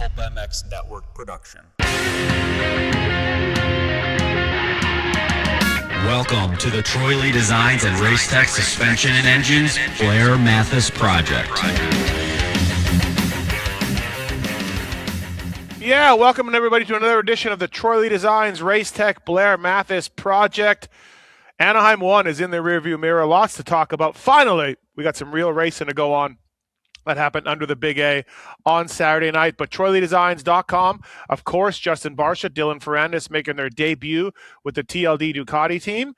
ClubMX Network production. Welcome to the Troy Lee Designs and Racetech Suspension and Engines Blair Matthes Project. Yeah, welcome everybody to another edition of the Troy Lee Designs Racetech Blair Matthes Project. Anaheim 1 is in the rearview mirror. Lots to talk about. Finally, we got some real racing to go on. That happened under the Big A on Saturday night. But TroyLeeDesigns.com, of course, Justin Barcia, Dylan Ferrandis making their debut with the TLD Ducati team.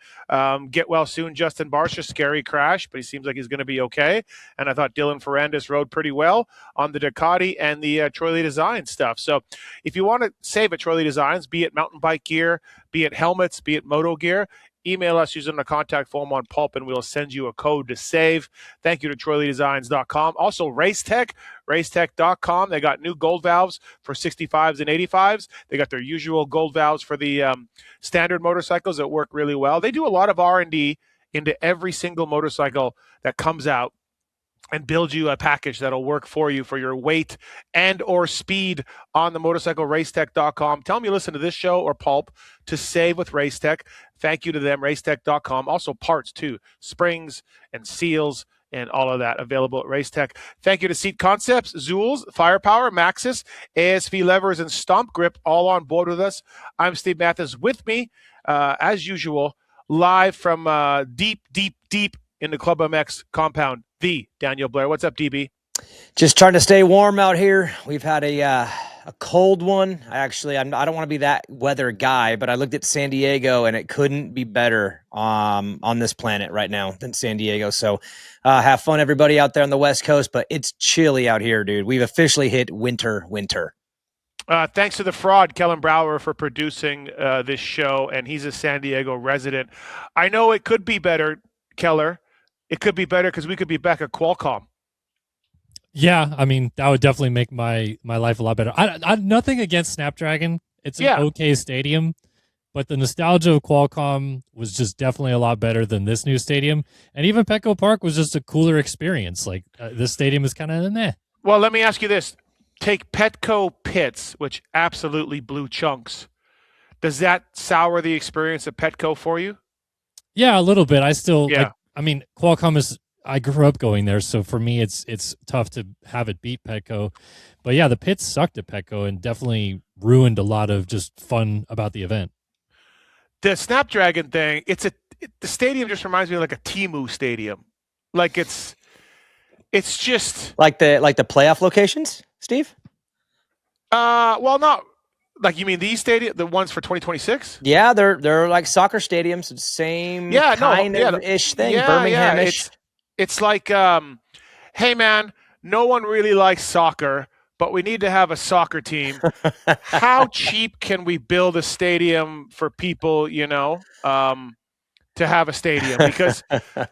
Get well soon, Justin Barcia. Scary crash, but he seems like he's going to be okay. And I thought Dylan Ferrandis rode pretty well on the Ducati and the Troy Lee Designs stuff. So if you want to save at Troy Lee Designs, be it mountain bike gear, be it helmets, be it moto gear, email us using the contact form on Pulp, and we'll send you a code to save. Thank you to TroyLeeDesigns.com. Also, Racetech, Racetech.com. They got new gold valves for 65s and 85s. They got their usual gold valves for the standard motorcycles that work really well. They do a lot of R&D into every single motorcycle that comes out and build you a package that'll work for you for your weight and or speed on the motorcycle. Racetech.com. Tell them you listen to this show or Pulp to save with Racetech. Thank you to them, Racetech.com. Also parts too, springs and seals and all of that available at Racetech. Thank you to Seat Concepts, Zools, Firepower, Maxxis, ASV Levers, and Stomp Grip all on board with us. I'm Steve Matthes. With me, as usual, live from deep in the ClubMX compound, the Daniel Blair. What's up, DB? Just trying to stay warm out here. We've had a cold one. I don't want to be that weather guy, but I looked at San Diego and it couldn't be better on this planet right now than San Diego. So have fun, everybody out there on the West Coast, but it's chilly out here, dude. We've officially hit winter. Thanks to the fraud, Kellen Brower, for producing this show, and he's a San Diego resident. I know it could be better, Keller. It could be better because we could be back at Qualcomm. Yeah, I mean, that would definitely make my life a lot better. I nothing against Snapdragon. It's an okay stadium, but the nostalgia of Qualcomm was just definitely a lot better than this new stadium. And even Petco Park was just a cooler experience. Like, this stadium is kind of meh. Well, let me ask you this. Take Petco Pits, which absolutely blew chunks. Does that sour the experience of Petco for you? Yeah, a little bit. Qualcomm is... I grew up going there, so for me, it's tough to have it beat Petco. But yeah, the pits sucked at Petco and definitely ruined a lot of just fun about the event. The Snapdragon thing, the stadium just reminds me of like a Temu stadium. Like it's just like the playoff locations, Steve. Well, not like you mean these stadium, the ones for 2026. Yeah, they're like soccer stadiums, same kind of ish thing, Birmingham-ish. It's like, hey, man, no one really likes soccer, but we need to have a soccer team. How cheap can we build a stadium for people, to have a stadium? Because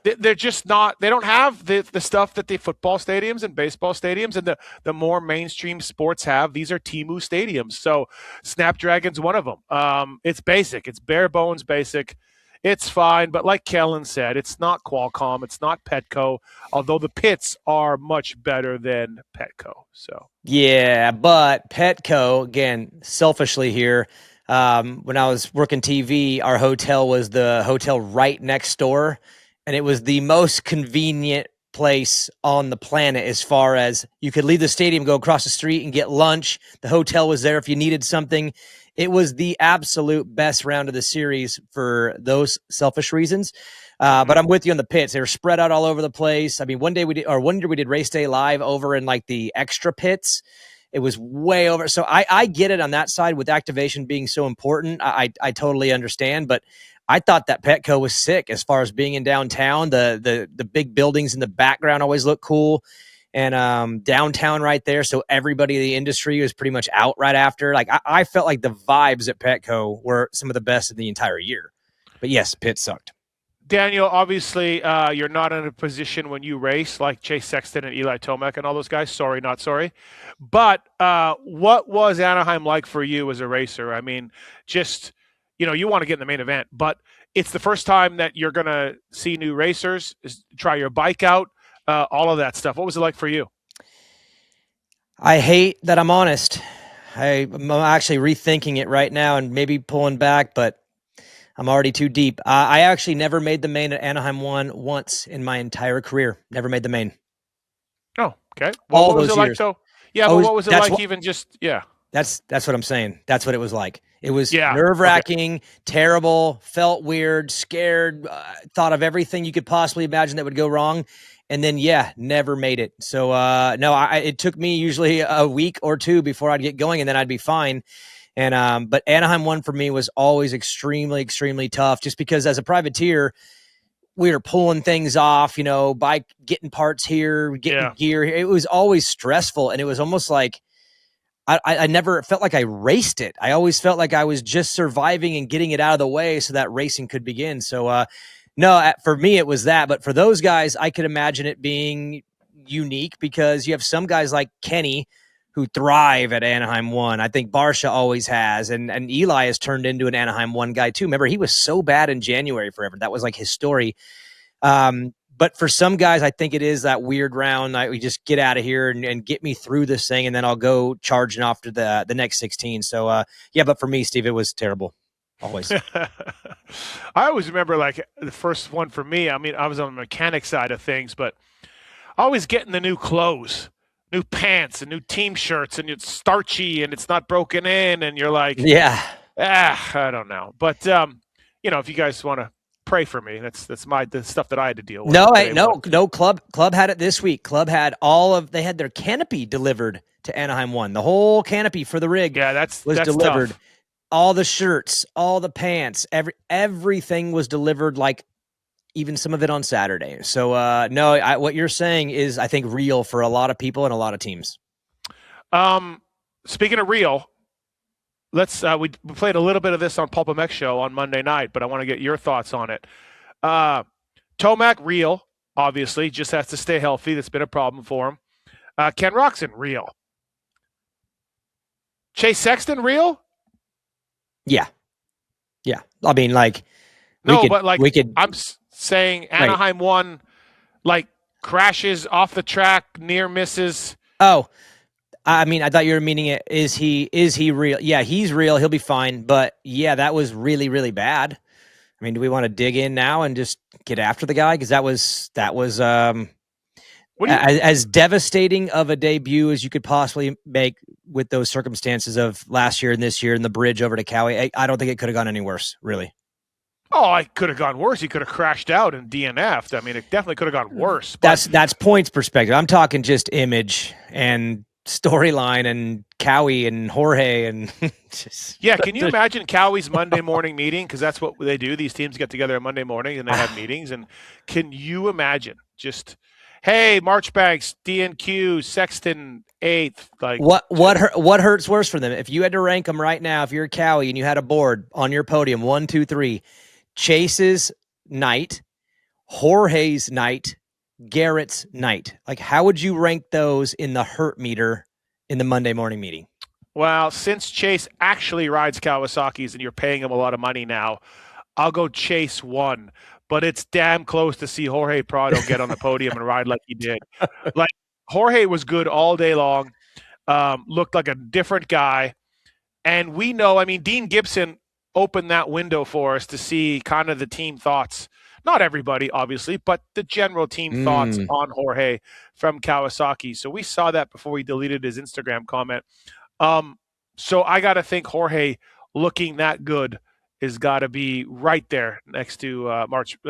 they're just not – they don't have the stuff that the football stadiums and baseball stadiums and the more mainstream sports have. These are Temu stadiums. So Snapdragon's one of them. It's basic. It's bare bones basic. It's fine, but like Kellen said, it's not Qualcomm, it's not Petco, although the pits are much better than Petco. So yeah, but Petco, again, selfishly here, when I was working TV, our hotel was the hotel right next door, and it was the most convenient place on the planet as far as you could leave the stadium, go across the street and get lunch. The hotel was there if you needed something. It was the absolute best round of the series for those selfish reasons. But I'm with you on the pits. They were spread out all over the place. I mean, one year we did race day live over in like the extra pits. It was way over. So I get it on that side with activation being so important. I totally understand, but I thought that Petco was sick as far as being in downtown. The big buildings in the background always look cool. And downtown right there, so everybody in the industry was pretty much out right after. Like I felt like the vibes at Petco were some of the best of the entire year. But yes, pit sucked. Daniel, obviously, you're not in a position when you race like Chase Sexton and Eli Tomac and all those guys. Sorry, not sorry. But what was Anaheim like for you as a racer? I mean, just, you want to get in the main event, but it's the first time that you're going to see new racers, try your bike out. All of that stuff. What was it like for you? I hate that I'm honest. I'm actually rethinking it right now and maybe pulling back, but I'm already too deep. I actually never made the main at Anaheim 1 once in my entire career. Never made the main. Oh, okay. Well, All what was those it like years. though? Yeah, but what was it like even just, yeah. That's what I'm saying. That's what it was like. It was Yeah, nerve-wracking, terrible, felt weird, scared, thought of everything you could possibly imagine that would go wrong. And then, never made it. So, no, it took me usually a week or two before I'd get going, and then I'd be fine. And but Anaheim 1 for me was always extremely, extremely tough, just because as a privateer, we were pulling things off, by getting parts here, getting gear here. It was always stressful, and it was almost like I never felt like I raced it. I always felt like I was just surviving and getting it out of the way so that racing could begin. So, no, for me, it was that. But for those guys, I could imagine it being unique because you have some guys like Kenny who thrive at Anaheim 1. I think Barsha always has. And Eli has turned into an Anaheim 1 guy, too. Remember, he was so bad in January forever. That was like his story. But for some guys, I think it is that weird round. We just get out of here and get me through this thing, and then I'll go charging off to the next 16. So, but for me, Steve, it was terrible. Always. I always remember like the first one for me. I mean, I was on the mechanic side of things, but always getting the new clothes, new pants, and new team shirts, and it's starchy and it's not broken in, and you're like, I don't know. But if you guys want to pray for me, that's the stuff that I had to deal with. No. Club had it this week. Club had they had their canopy delivered to Anaheim 1. The whole canopy for the rig was delivered. Tough. All the shirts, all the pants, everything was delivered, like even some of it on Saturday. So, what you're saying is, I think, real for a lot of people and a lot of teams. Speaking of real, let's we played a little bit of this on ClubMX show on Monday night, but I want to get your thoughts on it. Tomac, real, obviously, just has to stay healthy. That's been a problem for him. Ken Roxon, real. Chase Sexton, real? Yeah. I mean, like, I'm saying Anaheim 1, like, crashes off the track, near misses. Oh, I mean, I thought you were meaning it. Is he real? Yeah, he's real. He'll be fine. But yeah, that was really, really bad. I mean, do we want to dig in now and just get after the guy? Because that was as devastating of a debut as you could possibly make with those circumstances of last year and this year and the bridge over to Cowie. I don't think it could have gone any worse, really. Oh, it could have gone worse. He could have crashed out and DNF'd. I mean, it definitely could have gone worse. That's points perspective. I'm talking just image and storyline and Cowie and Jorge and can you imagine Cowie's Monday morning meeting? Because that's what they do. These teams get together on Monday morning and they have meetings. And can you imagine just, hey, Marchbanks, DNQ, Sexton, 8th. Like what hurts worse for them? If you had to rank them right now, if you're Cowie and you had a board on your podium, 1, 2, 3, Chase's night, Jorge's night, Garrett's night. Like, how would you rank those in the hurt meter in the Monday morning meeting? Well, since Chase actually rides Kawasaki's and you're paying him a lot of money now, I'll go Chase 1. But it's damn close to see Jorge Prado get on the podium and ride like he did. Like, Jorge was good all day long, looked like a different guy. And we know, I mean, Dean Gibson opened that window for us to see kind of the team thoughts. Not everybody, obviously, but the general team thoughts on Jorge from Kawasaki. So we saw that before he deleted his Instagram comment. So I got to think Jorge looking that good has got to be right there next to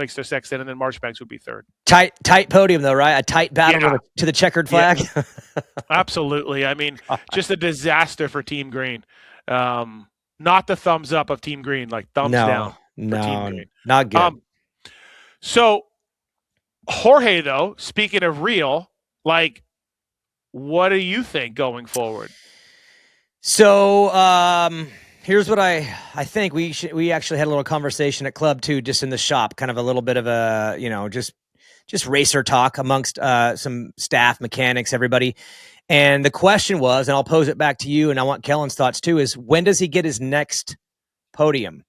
Sexton, and then Marchbanks would be third. Tight podium, though, right? A tight battle to the checkered flag. Yeah. Absolutely. I mean, just a disaster for Team Green. Not the thumbs up of Team Green, like thumbs down for Team Green. Not good. So Jorge, though, speaking of real, like, what do you think going forward? So here's what I think. We actually had a little conversation at Club too, just in the shop, kind of a little bit of a, just racer talk amongst some staff, mechanics, everybody. And the question was, and I'll pose it back to you, and I want Kellen's thoughts too, is when does he get his next podium?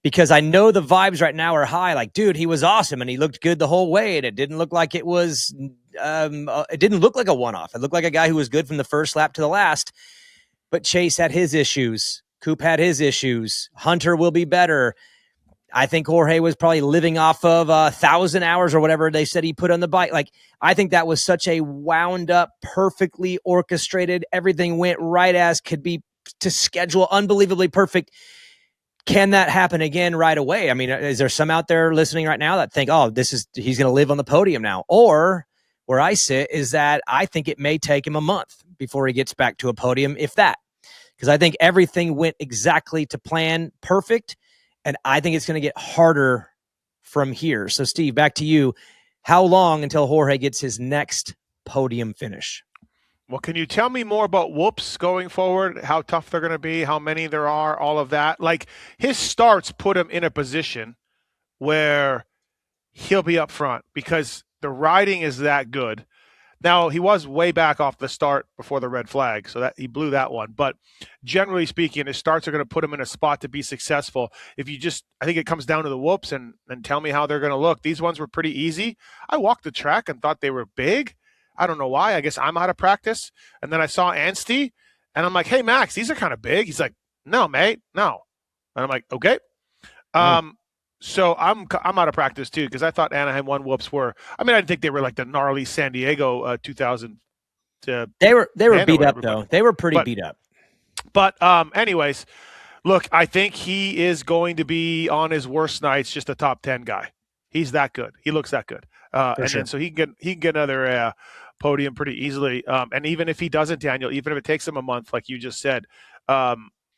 Because I know the vibes right now are high. Like, dude, he was awesome and he looked good the whole way. And it didn't look like it didn't look like a one-off. It looked like a guy who was good from the first lap to the last. but Chase had his issues. Coop had his issues. Hunter will be better. I think Jorge was probably living off of 1,000 hours or whatever they said he put on the bike. Like, I think that was such a wound up, perfectly orchestrated, everything went right as could be to schedule, unbelievably perfect. Can that happen again right away? I mean, is there some out there listening right now that think, oh, he's going to live on the podium now? Or where I sit is that I think it may take him a month before he gets back to a podium, if that. Because I think everything went exactly to plan, perfect. And I think it's going to get harder from here. So, Steve, back to you. How long until Jorge gets his next podium finish? Well, can you tell me more about whoops going forward, how tough they're going to be, how many there are, all of that? Like, his starts put him in a position where he'll be up front because the riding is that good. Now, he was way back off the start before the red flag, so that he blew that one. But generally speaking, his starts are going to put him in a spot to be successful. If you just, I think it comes down to the whoops and tell me how they're going to look. These ones were pretty easy. I walked the track and thought they were big. I don't know why. I guess I'm out of practice. And then I saw Anstie, and I'm like, hey, Max, these are kind of big. He's like, no, mate, no. And I'm like, okay. So I'm out of practice too because I thought Anaheim 1 whoops were. I mean, I didn't think they were like the gnarly San Diego 2000. They were beat up though. They were pretty beat up. But anyways, look, I think he is going to be on his worst nights just a top 10 guy. He's that good. He looks that good. Then so he can get another podium pretty easily. And even if he doesn't, Daniel, even if it takes him a month, like you just said,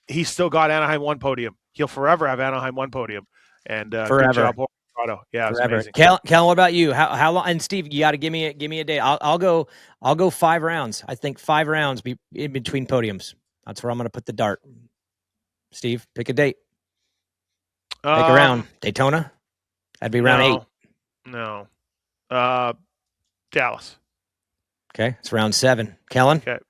he's still got Anaheim 1 podium. He'll forever have Anaheim 1 podium. And good job, Colorado. Yeah, it's amazing. Kellen, what about you? How long? And Steve, you got to give me a date. I'll go 5 rounds. I think 5 rounds be in between podiums. That's where I'm going to put the dart. Steve, pick a date. Pick a round. Daytona. That'd be round 8. No. Dallas. Okay, it's round 7. Kellen. Okay.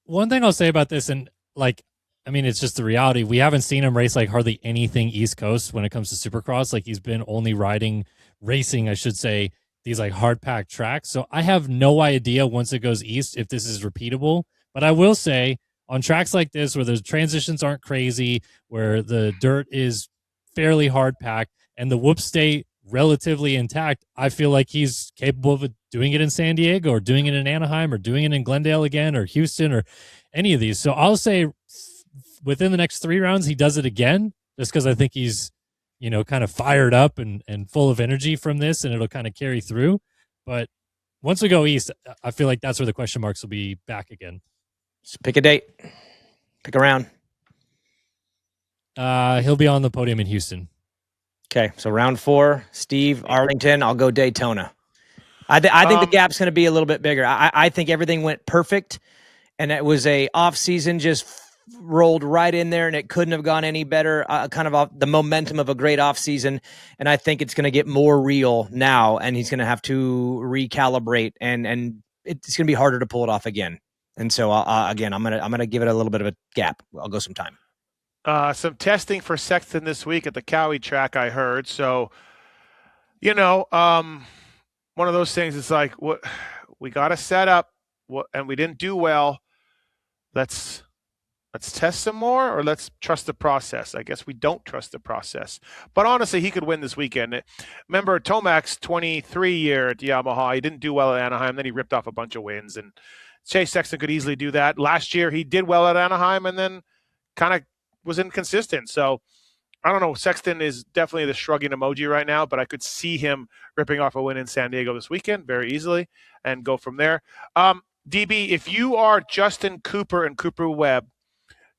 One thing I'll say about this, and like, I mean, it's just the reality. We haven't seen him race like hardly anything East Coast when it comes to Supercross. Like, he's been only racing, I should say, these like hard packed tracks. So I have no idea once it goes east if this is repeatable. But I will say on tracks like this where the transitions aren't crazy, where the dirt is fairly hard packed and the whoops stay relatively intact, I feel like he's capable of doing it in San Diego or doing it in Anaheim or doing it in Glendale again or Houston or any of these. So I'll say within the next 3 rounds, he does it again, just because I think he's, kind of fired up and full of energy from this, and it'll kind of carry through. But once we go east, I feel like that's where the question marks will be back again. Just pick a date. Pick a round. He'll be on the podium in Houston. Okay, so round 4, Steve, Arlington. I'll go Daytona. I think the gap's going to be a little bit bigger. I think everything went perfect, and it was a off season just rolled right in there, and it couldn't have gone any better. Kind of off the momentum of a great off season, and I think it's going to get more real now, and he's going to have to recalibrate, and it's going to be harder to pull it off again. And so again, I'm gonna give it a little bit of a gap. I'll go some time. Some testing for Sexton this week at the Cowie track, I heard. So, one of those things is like, what we got to set up, and we didn't do well. Let's test some more, or let's trust the process. I guess we don't trust the process. But honestly, he could win this weekend. Remember, Tomac's 23 year at Yamaha. He didn't do well at Anaheim. Then he ripped off a bunch of wins. And Chase Sexton could easily do that. Last year, he did well at Anaheim and then kind of was inconsistent. So, I don't know. Sexton is definitely the shrugging emoji right now, but I could see him ripping off a win in San Diego this weekend very easily and go from there. DB, if you are Justin Cooper and Cooper Webb,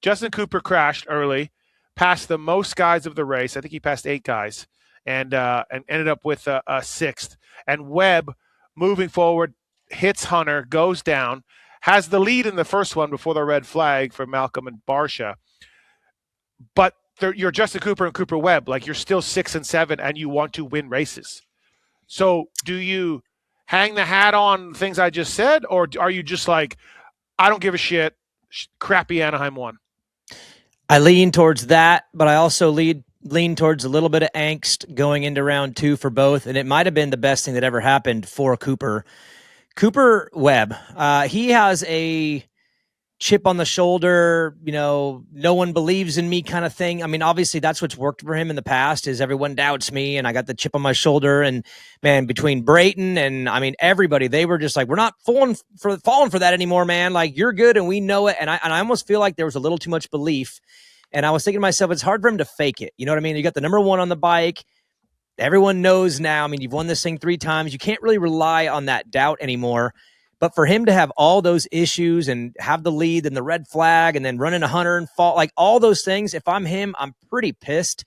Justin Cooper crashed early, passed the most guys of the race. I think he passed 8 guys, and ended up with a 6th. And Webb, moving forward, hits Hunter, goes down, has the lead in the first one before the red flag for Malcolm and Barsha. But you're Justin Cooper and Cooper Webb. Like, you're still 6 and 7, and you want to win races. So do you hang the hat on things I just said, or are you just like, I don't give a shit, crappy Anaheim 1? I lean towards that, but I also lean towards a little bit of angst going into round 2 for both, and it might have been the best thing that ever happened for Cooper. Cooper Webb, he has a chip on the shoulder, no one believes in me kind of thing. I mean, obviously that's what's worked for him in the past is everyone doubts me and I got the chip on my shoulder. And man, between Brayton and I mean, everybody, they were just like, we're not falling for that anymore, man. Like you're good and we know it. And I almost feel like there was a little too much belief. And I was thinking to myself, it's hard for him to fake it. You know what I mean? You got the number one on the bike. Everyone knows now. I mean, you've won this thing 3 times. You can't really rely on that doubt anymore. But for him to have all those issues and have the lead and the red flag and then running 100 and fall, like all those things, if I'm him, I'm pretty pissed.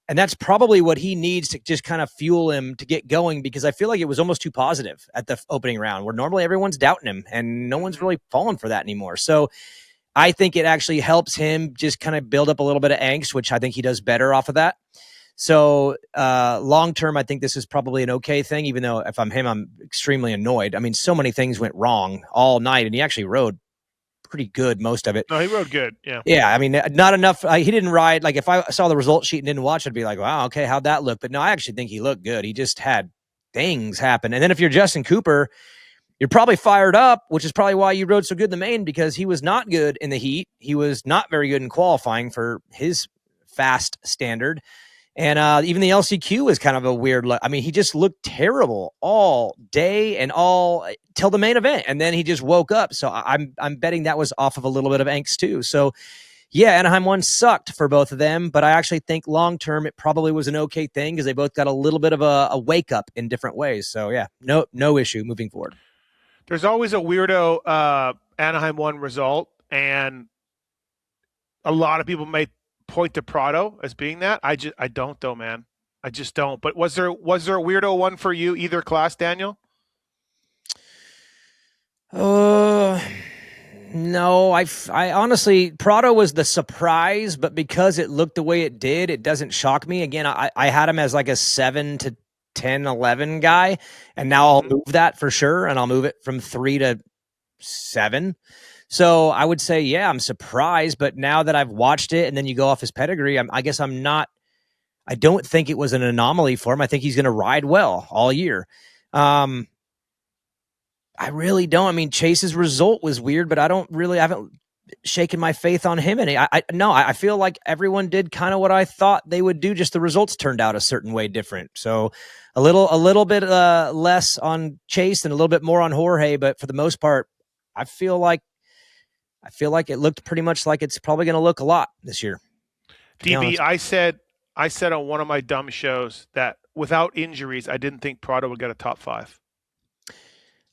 And that's probably what he needs to just kind of fuel him to get going, because I feel like it was almost too positive at the opening round where normally everyone's doubting him and no one's really falling for that anymore. So I think it actually helps him just kind of build up a little bit of angst, which I think he does better off of that. So long term, I think this is probably an okay thing, even though if I'm him, I'm extremely annoyed. I mean, so many things went wrong all night, and he actually rode pretty good most of it. No, he rode good. Yeah. Yeah, I mean, not enough. He didn't ride. Like if I saw the result sheet and didn't watch, I'd be like, wow, okay, how'd that look? But no, I actually think he looked good. He just had things happen. And then if you're Justin Cooper, you're probably fired up, which is probably why you rode so good in the main, because he was not good in the heat. He was not very good in qualifying for his fast standard. And even the LCQ was kind of a weird look. I mean, he just looked terrible all day and all till the main event. And then he just woke up. So I'm betting that was off of a little bit of angst too. So yeah, Anaheim 1 sucked for both of them, but I actually think long-term it probably was an okay thing because they both got a little bit of a wake up in different ways. So yeah, no issue moving forward. There's always a weirdo Anaheim 1 result, and a lot of people may point to Prado as being that. I don't though, man. I just don't. But was there a weirdo one for you, either class, Daniel? No, I honestly, Prado was the surprise, but because it looked the way it did, it doesn't shock me. Again, I had him as like a 7 to 10, 11 guy, and now I'll move that for sure, and I'll move it from 3 to 7. So I would say, yeah, I'm surprised, but now that I've watched it and then you go off his pedigree, I guess I'm not, I don't think it was an anomaly for him. I think he's going to ride well all year. I really don't. I mean, Chase's result was weird, but I haven't shaken my faith on him. And I feel like everyone did kind of what I thought they would do. Just the results turned out a certain way different. So a little bit less on Chase and a little bit more on Jorge, but for the most part, I feel like it looked pretty much like it's probably going to look a lot this year. DB, I said on one of my dumb shows that without injuries, I didn't think Prado would get a top 5.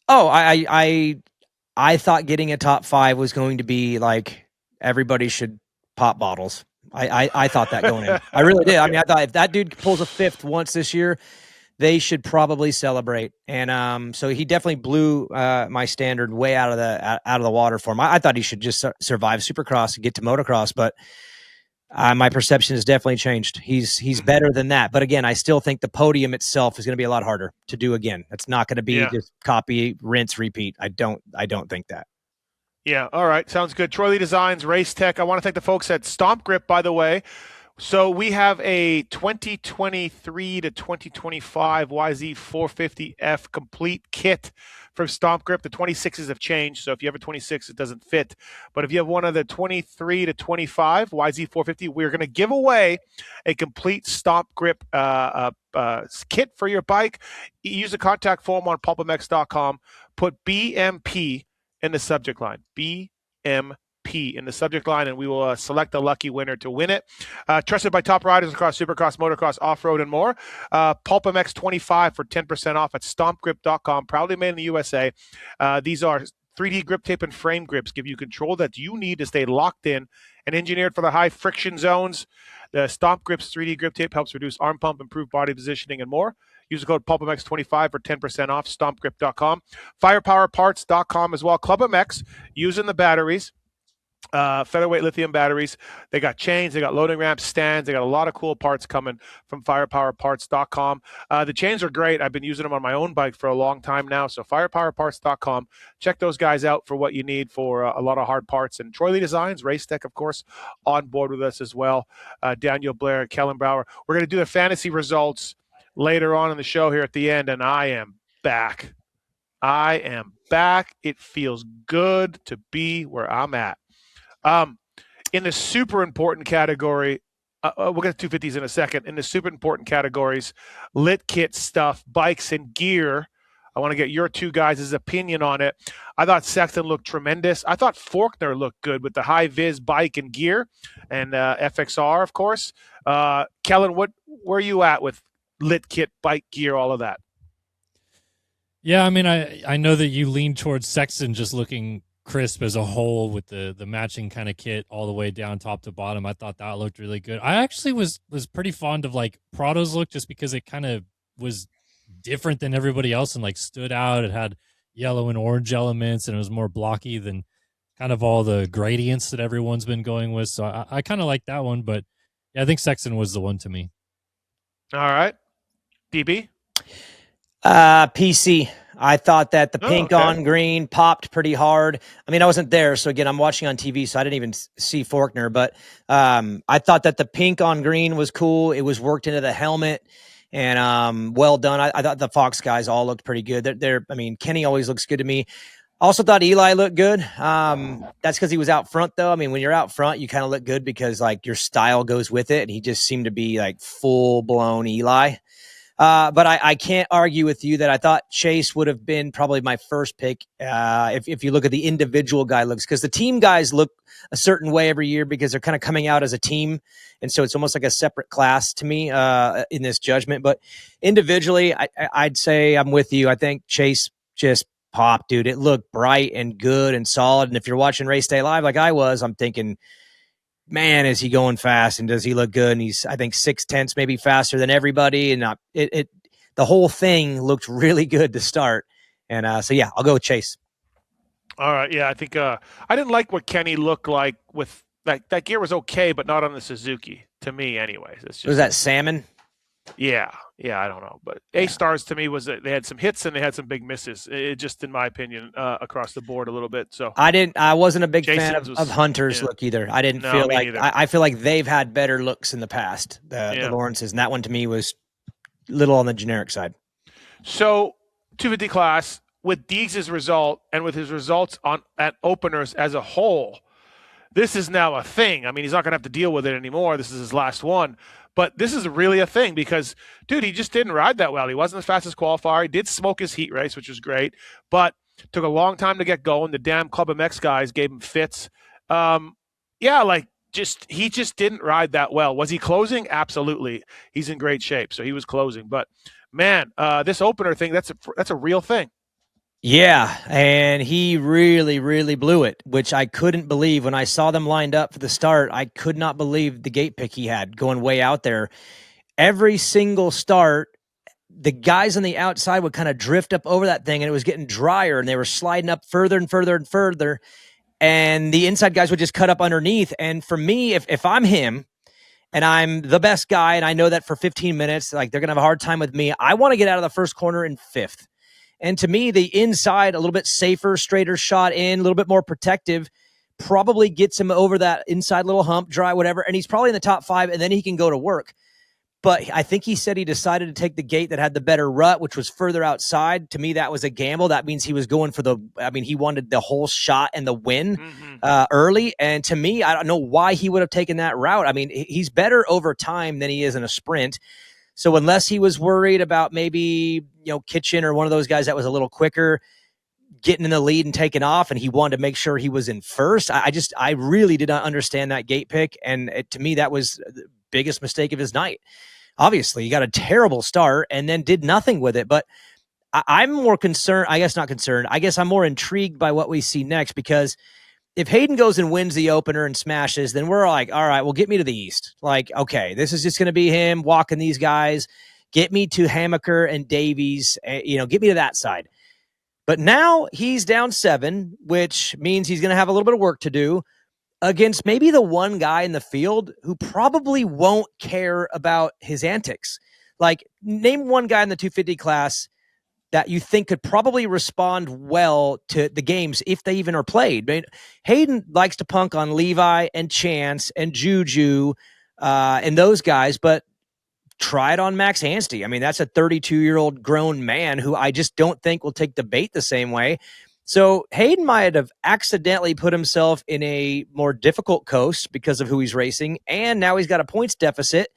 Oh, I thought getting a top 5 was going to be like everybody should pop bottles. I thought that going in. I really did. I mean, I thought if that dude pulls a 5th once this year, they should probably celebrate. And so he definitely blew my standard way out of the water for him. I thought he should just survive Supercross and get to motocross, but my perception has definitely changed. He's better than that. But again, I still think the podium itself is going to be a lot harder to do again. It's not going to be just copy, rinse, repeat. I don't think that. Yeah. All right. Sounds good. Troy Lee Designs, Race Tech. I want to thank the folks at Stomp Grip, by the way. So we have a 2023 to 2025 YZ450F complete kit from Stomp Grip. The 26s have changed, so if you have a 26, it doesn't fit. But if you have one of the 23 to 25 YZ450, we're going to give away a complete Stomp Grip kit for your bike. Use the contact form on pulpmx.com. Put BMP in the subject line. BMP in the subject line, and we will select a lucky winner to win it. Trusted by top riders across Supercross, motocross, off-road, and more. PulpMX 25 for 10% off at stompgrip.com. Proudly made in the USA. These are 3D grip tape and frame grips. Give you control that you need to stay locked in and engineered for the high friction zones. The Stomp Grips 3D grip tape helps reduce arm pump, improve body positioning, and more. Use the code PulpMX25 for 10% off. Stompgrip.com. Firepowerparts.com as well. ClubMX using the batteries. Featherweight lithium batteries. They got chains, they got loading ramps, stands. They got a lot of cool parts coming from firepowerparts.com. The chains are great. I've been using them on my own bike for a long time now. So firepowerparts.com. Check those guys out for what you need for a lot of hard parts. And Troy Lee Designs, Race Tech, of course, on board with us as well. Daniel Blair, Kellen Brower. We're going to do the fantasy results later on in the show here at the end, and I am back. It feels good to be where I'm at. In the super important category, we'll get to 250s in a second. In the super important categories, lit kit stuff, bikes and gear, I want to get your two guys' opinion on it. I thought Sexton looked tremendous. I thought Faulkner looked good with the high-vis bike and gear and FXR, of course. Kellen, where are you at with lit kit, bike gear, all of that? Yeah, I mean, I know that you lean towards Sexton just looking crisp as a whole with the matching kind of kit all the way down top to bottom. I thought that looked really good. I actually was pretty fond of like Prado's look just because it kind of was different than everybody else and like stood out. It had yellow and orange elements and it was more blocky than kind of all the gradients that everyone's been going with. So I kind of like that one, but yeah, I think Sexton was the one to me. All right. DB? PC. I thought that the pink on green popped pretty hard. I mean, I wasn't there, so again, I'm watching on TV, so I didn't even see Faulkner. But I thought that the pink on green was cool. It was worked into the helmet, and well done. I thought the Fox guys all looked pretty good. I mean, Kenny always looks good to me. Also thought Eli looked good. That's because he was out front, though. I mean, when you're out front, you kind of look good because like your style goes with it, and he just seemed to be like full blown Eli. But I can't argue with you that I thought Chase would have been probably my first pick if you look at the individual guy looks, because the team guys look a certain way every year because they're kind of coming out as a team. And so it's almost like a separate class to me in this judgment. But individually, I'd say I'm with you. I think Chase just popped, dude. It looked bright and good and solid. And if you're watching Race Day Live like I was, I'm thinking, man, is he going fast and does he look good? And he's, I think, 0.6 maybe faster than everybody. And the whole thing looked really good to start. And so, yeah, I'll go with Chase. All right. Yeah, I think I didn't like what Kenny looked like with that gear was okay, but not on the Suzuki to me anyways. It's just, was that salmon? Yeah, I don't know. But A-Stars to me was that they had some hits and they had some big misses. It just, in my opinion, across the board a little bit. So I wasn't a big fan Jason's of Hunter's look either. I didn't feel like I feel like they've had better looks in the past, the Lawrences, and that one to me was a little on the generic side. So 250 class with Deegs' result and with his results at openers as a whole, this is now a thing. I mean, he's not going to have to deal with it anymore. This is his last one. But this is really a thing because, dude, he just didn't ride that well. He wasn't as fast as qualifier. He did smoke his heat race, which was great, but took a long time to get going. The damn ClubMX guys gave him fits. He just didn't ride that well. Was he closing? Absolutely. He's in great shape, so he was closing. But, man, this opener thing, that's a real thing. Yeah, and he really, really blew it, which I couldn't believe. When I saw them lined up for the start, I could not believe the gate pick he had going way out there. Every single start, the guys on the outside would kind of drift up over that thing, and it was getting drier, and they were sliding up further and further and further, and the inside guys would just cut up underneath. And for me, if I'm him, and I'm the best guy, and I know that for 15 minutes, like they're going to have a hard time with me, I want to get out of the first corner in fifth. And to me, the inside, a little bit safer, straighter shot in, a little bit more protective, probably gets him over that inside little hump, dry, whatever. And he's probably in the top 5, and then he can go to work. But I think he said he decided to take the gate that had the better rut, which was further outside. To me, that was a gamble. That means he was going for he wanted the whole shot and the win early. And to me, I don't know why he would have taken that route. I mean, he's better over time than he is in a sprint. So unless he was worried about maybe, Kitchen or one of those guys that was a little quicker getting in the lead and taking off, and he wanted to make sure he was in first, I really did not understand that gate pick. And to me, that was the biggest mistake of his night. Obviously, he got a terrible start and then did nothing with it. But I'm more concerned, I guess not concerned, I guess I'm more intrigued by what we see next, because if Hayden goes and wins the opener and smashes, then we're like, all right, well, get me to the East. Like, okay, this is just going to be him walking these guys. Get me to Hammaker and Davies, get me to that side. But now he's down 7, which means he's going to have a little bit of work to do against maybe the one guy in the field who probably won't care about his antics. Like, name one guy in the 250 class that you think could probably respond well to the games if they even are played. I mean, Hayden likes to punk on Levi and Chance and Juju and those guys, but try it on Max Hansty. I mean, that's a 32-year-old grown man who I just don't think will take the bait the same way. So Hayden might have accidentally put himself in a more difficult coast because of who he's racing, and now he's got a points deficit.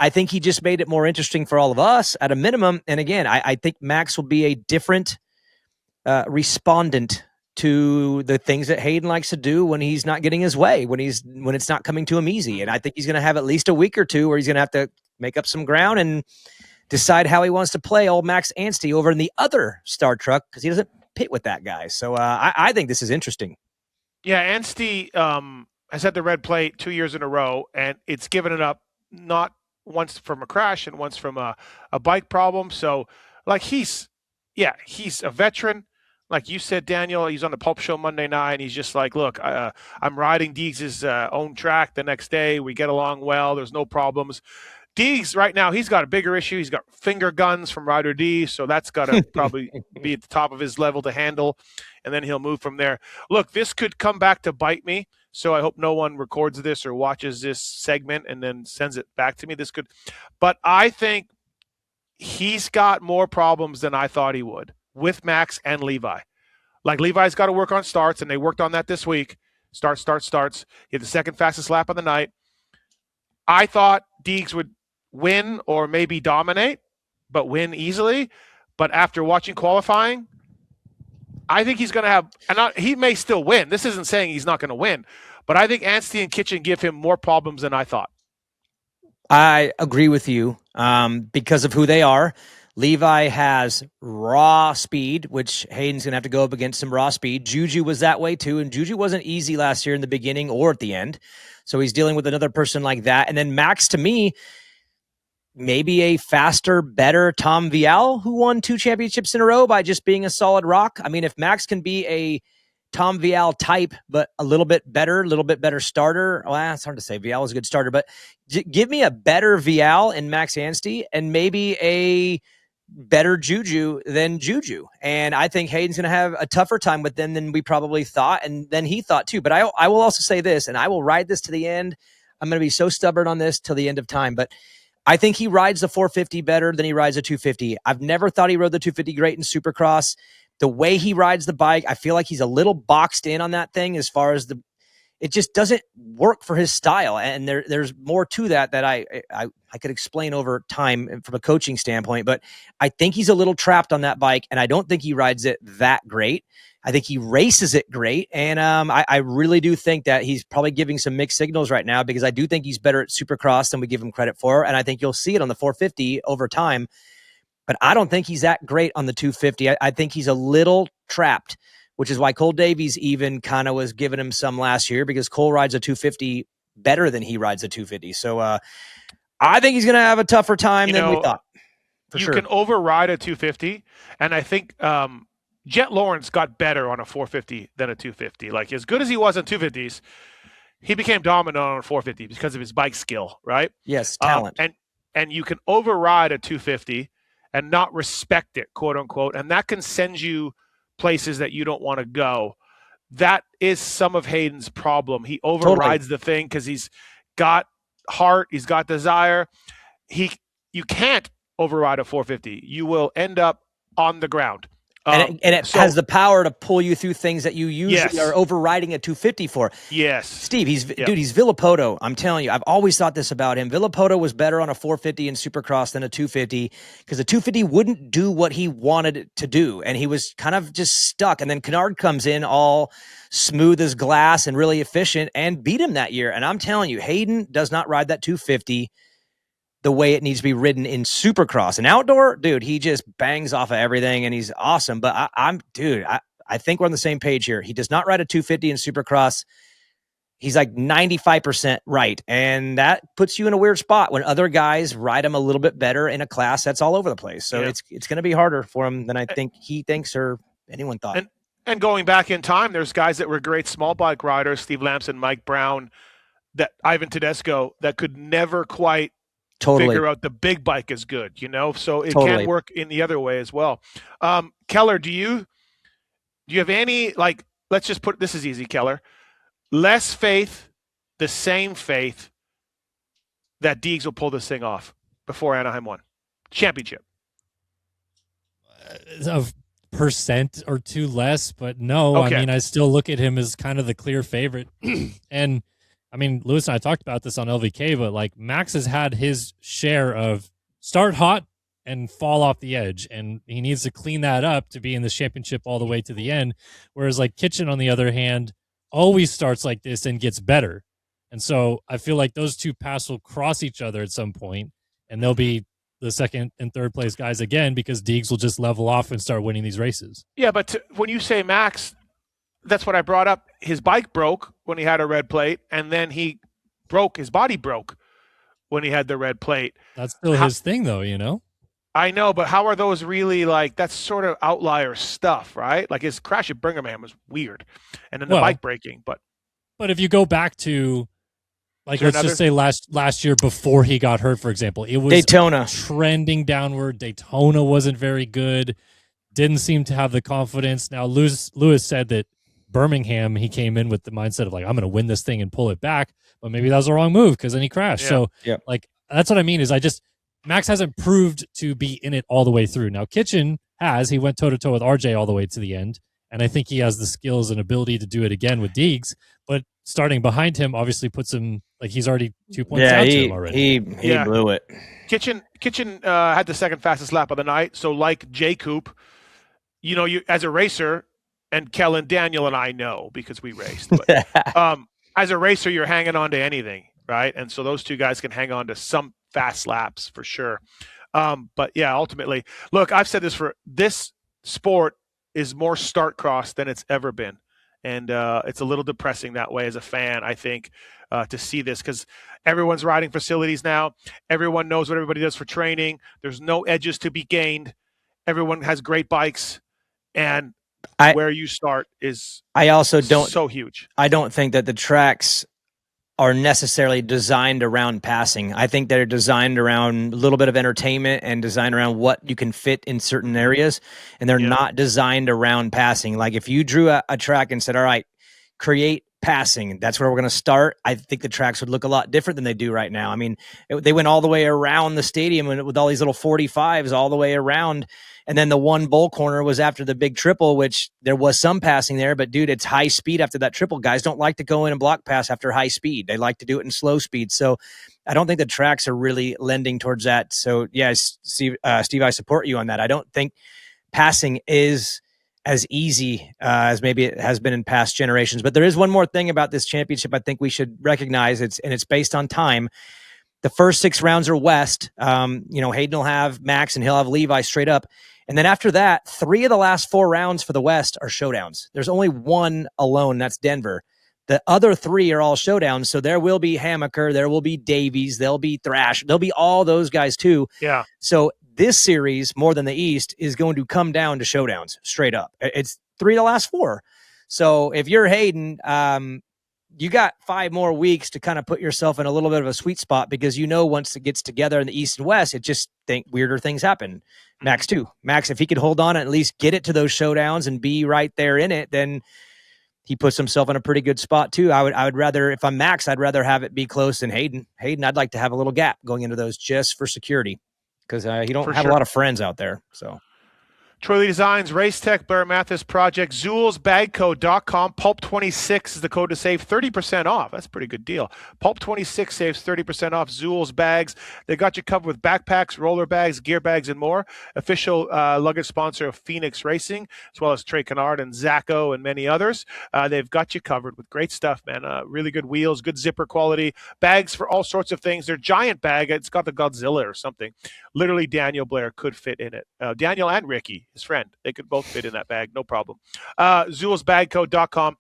I think he just made it more interesting for all of us at a minimum. And again, I think Max will be a different respondent to the things that Hayden likes to do when he's not getting his way, when it's not coming to him easy. And I think he's going to have at least a week or two where he's going to have to make up some ground and decide how he wants to play old Max Anstey over in the other Star Truck, because he doesn't pit with that guy. So I think this is interesting. Yeah, Anstey has had the red plate 2 years in a row, and it's given it up not once from a crash and once from a bike problem. So, like, he's a veteran. Like you said, Daniel, he's on the Pulp Show Monday night, and he's just like, look, I'm riding Deegs' own track the next day. We get along well. There's no problems. Deegs right now, he's got a bigger issue. He's got finger guns from Ryder D, so that's got to probably be at the top of his level to handle, and then he'll move from there. Look, this could come back to bite me, so I hope no one records this or watches this segment and then sends it back to me. But I think he's got more problems than I thought he would with Max and Levi. Like, Levi's got to work on starts, and they worked on that this week. Starts. He had the second fastest lap of the night. I thought Deegs would win or maybe dominate, but win easily. But after watching qualifying, I think he's going to have – and he may still win. This isn't saying he's not going to win. But I think Anstey and Kitchen give him more problems than I thought. I agree with you because of who they are. Levi has raw speed, which Hayden's going to have to go up against some raw speed. Juju was that way too, and Juju wasn't easy last year in the beginning or at the end. So he's dealing with another person like that. And then Max, to me, maybe a faster, better Tom Vial, who won 2 championships in a row by just being a solid rock. I mean, if Max can be a Tom Vial type, but a little bit better starter. Well, it's hard to say. Vial was a good starter, but give me a better Vial in Max Anstey and maybe a better Juju than Juju. And I think Hayden's going to have a tougher time with them than we probably thought, and than he thought too. But I will also say this, and I will ride this to the end. I'm going to be so stubborn on this till the end of time, but I think he rides the 450 better than he rides a 250. I've never thought he rode the 250 great in Supercross. The way he rides the bike, I feel like he's a little boxed in on that thing as far as it just doesn't work for his style. And there's more to that I could explain over time from a coaching standpoint, but I think he's a little trapped on that bike, and I don't think he rides it that great. I think he races it great. And I really do think that he's probably giving some mixed signals right now, because I do think he's better at Supercross than we give him credit for. And I think you'll see it on the 450 over time. But I don't think he's that great on the 250. I think he's a little trapped, which is why Cole Davies even kind of was giving him some last year, because Cole rides a 250 better than he rides a 250. So I think he's going to have a tougher time than we thought. You can override a 250, and I think Jet Lawrence got better on a 450 than a 250. Like, as good as he was on 250s, he became dominant on a 450 because of his bike skill, right? Yes, talent. And you can override a 250 and not respect it, quote unquote, and that can send you places that you don't want to go. That is some of Hayden's problem. He overrides the thing because he's got heart, he's got desire. You can't override a 450. You will end up on the ground. And it has the power to pull you through things that you usually are overriding a 250 for. Yes. Steve, he's Villapoto. I'm telling you, I've always thought this about him. Villapoto was better on a 450 in Supercross than a 250, because the 250 wouldn't do what he wanted it to do, and he was kind of just stuck. And then Kennard comes in all smooth as glass and really efficient and beat him that year. And I'm telling you, Hayden does not ride that 250 the way it needs to be ridden in Supercross. And outdoor, dude, he just bangs off of everything, and he's awesome. But I think we're on the same page here. He does not ride a 250 in Supercross. He's like 95% right. And that puts you in a weird spot when other guys ride him a little bit better in a class that's all over the place. So it's going to be harder for him than I think he thinks or anyone thought. And going back in time, there's guys that were great small bike riders, Steve Lamson, Mike Brown, that Ivan Tedesco, that could never quite figure out the big bike is good, so it can work in the other way as well. Keller, do you have any, like, let's just put, this is easy, Keller, less faith, the same faith that Deegs will pull this thing off before Anaheim won championship? percent or two less, but no, Okay. I mean, I still look at him as kind of the clear favorite. And I mean, Lewis and I talked about this on LVK, but like Max has had his share of start hot and fall off the edge, and he needs to clean that up to be in the championship all the way to the end. Whereas like Kitchen, on the other hand, always starts like this and gets better. And so I feel like those two paths will cross each other at some point, and they'll be the second and third place guys again because Deegs will just level off and start winning these races. Yeah, but when you say Max, that's what I brought up. His bike broke when he had a red plate, and then his body broke when he had the red plate. That's still his thing, though, you know? I know, but how are those really like, that's sort of outlier stuff, right? Like his crash at Birmingham was weird, and then the bike breaking. But if you go back to, like, let's just say last year before he got hurt, for example, it was Daytona trending downward. Daytona wasn't very good. Didn't seem to have the confidence. Now, Lewis said that Birmingham, he came in with the mindset of like, I'm going to win this thing and pull it back. But maybe that was the wrong move because then he crashed. Yeah. So, yeah. like, that's what I mean is Max hasn't proved to be in it all the way through. Now, Kitchen has. He went toe-to-toe with RJ all the way to the end. And I think he has the skills and ability to do it again with Deegs. But starting behind him obviously puts him, like, he's already 2 points down to him already. He blew it. Kitchen had the second fastest lap of the night. So like J Coop, you as a racer, and Kellen, Daniel, and I know because we raced. But, as a racer, you're hanging on to anything, right? And so those two guys can hang on to some fast laps for sure. But yeah, ultimately, look, I've said this sport is more start cross than it's ever been. And it's a little depressing that way as a fan, I think, to see this because everyone's riding facilities now. Everyone knows what everybody does for training. There's no edges to be gained. Everyone has great bikes. And where you start is so huge. I don't think that the tracks are necessarily designed around passing. I think they're designed around a little bit of entertainment and designed around what you can fit in certain areas. And they're not designed around passing. Like if you drew a track and said, all right, create passing, that's where we're going to start. I think the tracks would look a lot different than they do right now. I mean, they went all the way around the stadium with all these little 45s all the way around. And then the one bowl corner was after the big triple, which there was some passing there, but dude, it's high speed after that triple. Guys don't like to go in and block pass after high speed. They like to do it in slow speed. So I don't think the tracks are really lending towards that. So yeah, Steve, I support you on that. I don't think passing is as easy as maybe it has been in past generations. But there is one more thing about this championship I think we should recognize. It's based on time. The first 6 rounds are West. Hayden will have Max and he'll have Levi straight up. And then after that, 3 of the last 4 rounds for the West are showdowns. There's only one alone. That's Denver. The other 3 are all showdowns. So there will be Hammaker. There will be Davies. There'll be Thrash. There'll be all those guys too. Yeah. So this series, more than the East, is going to come down to showdowns straight up. It's 3 of the last 4. So if you're Hayden, you got 5 more weeks to kind of put yourself in a little bit of a sweet spot because once it gets together in the East and West, it just weirder things happen. Max too. Max, if he could hold on and at least get it to those showdowns and be right there in it, then he puts himself in a pretty good spot too. I would rather, if I'm Max, I'd rather have it be close than Hayden. Hayden, I'd like to have a little gap going into those just for security because you don't have a lot of friends out there. So. Troy Lee Designs, Race Tech, Blair Matthes Project, ZulzBagCo.com. Pulp26 is the code to save 30% off. That's a pretty good deal. Pulp26 saves 30% off Zulz bags. They got you covered with backpacks, roller bags, gear bags, and more. Official luggage sponsor of Phoenix Racing, as well as Trey Kennard and Zacho and many others. They've got you covered with great stuff, man. Really good wheels, good zipper quality, bags for all sorts of things. Their giant bag, it's got the Godzilla or something. Literally, Daniel Blair could fit in it. Daniel and Ricky, his friend, they could both fit in that bag, no problem. ZulzBagCo.com.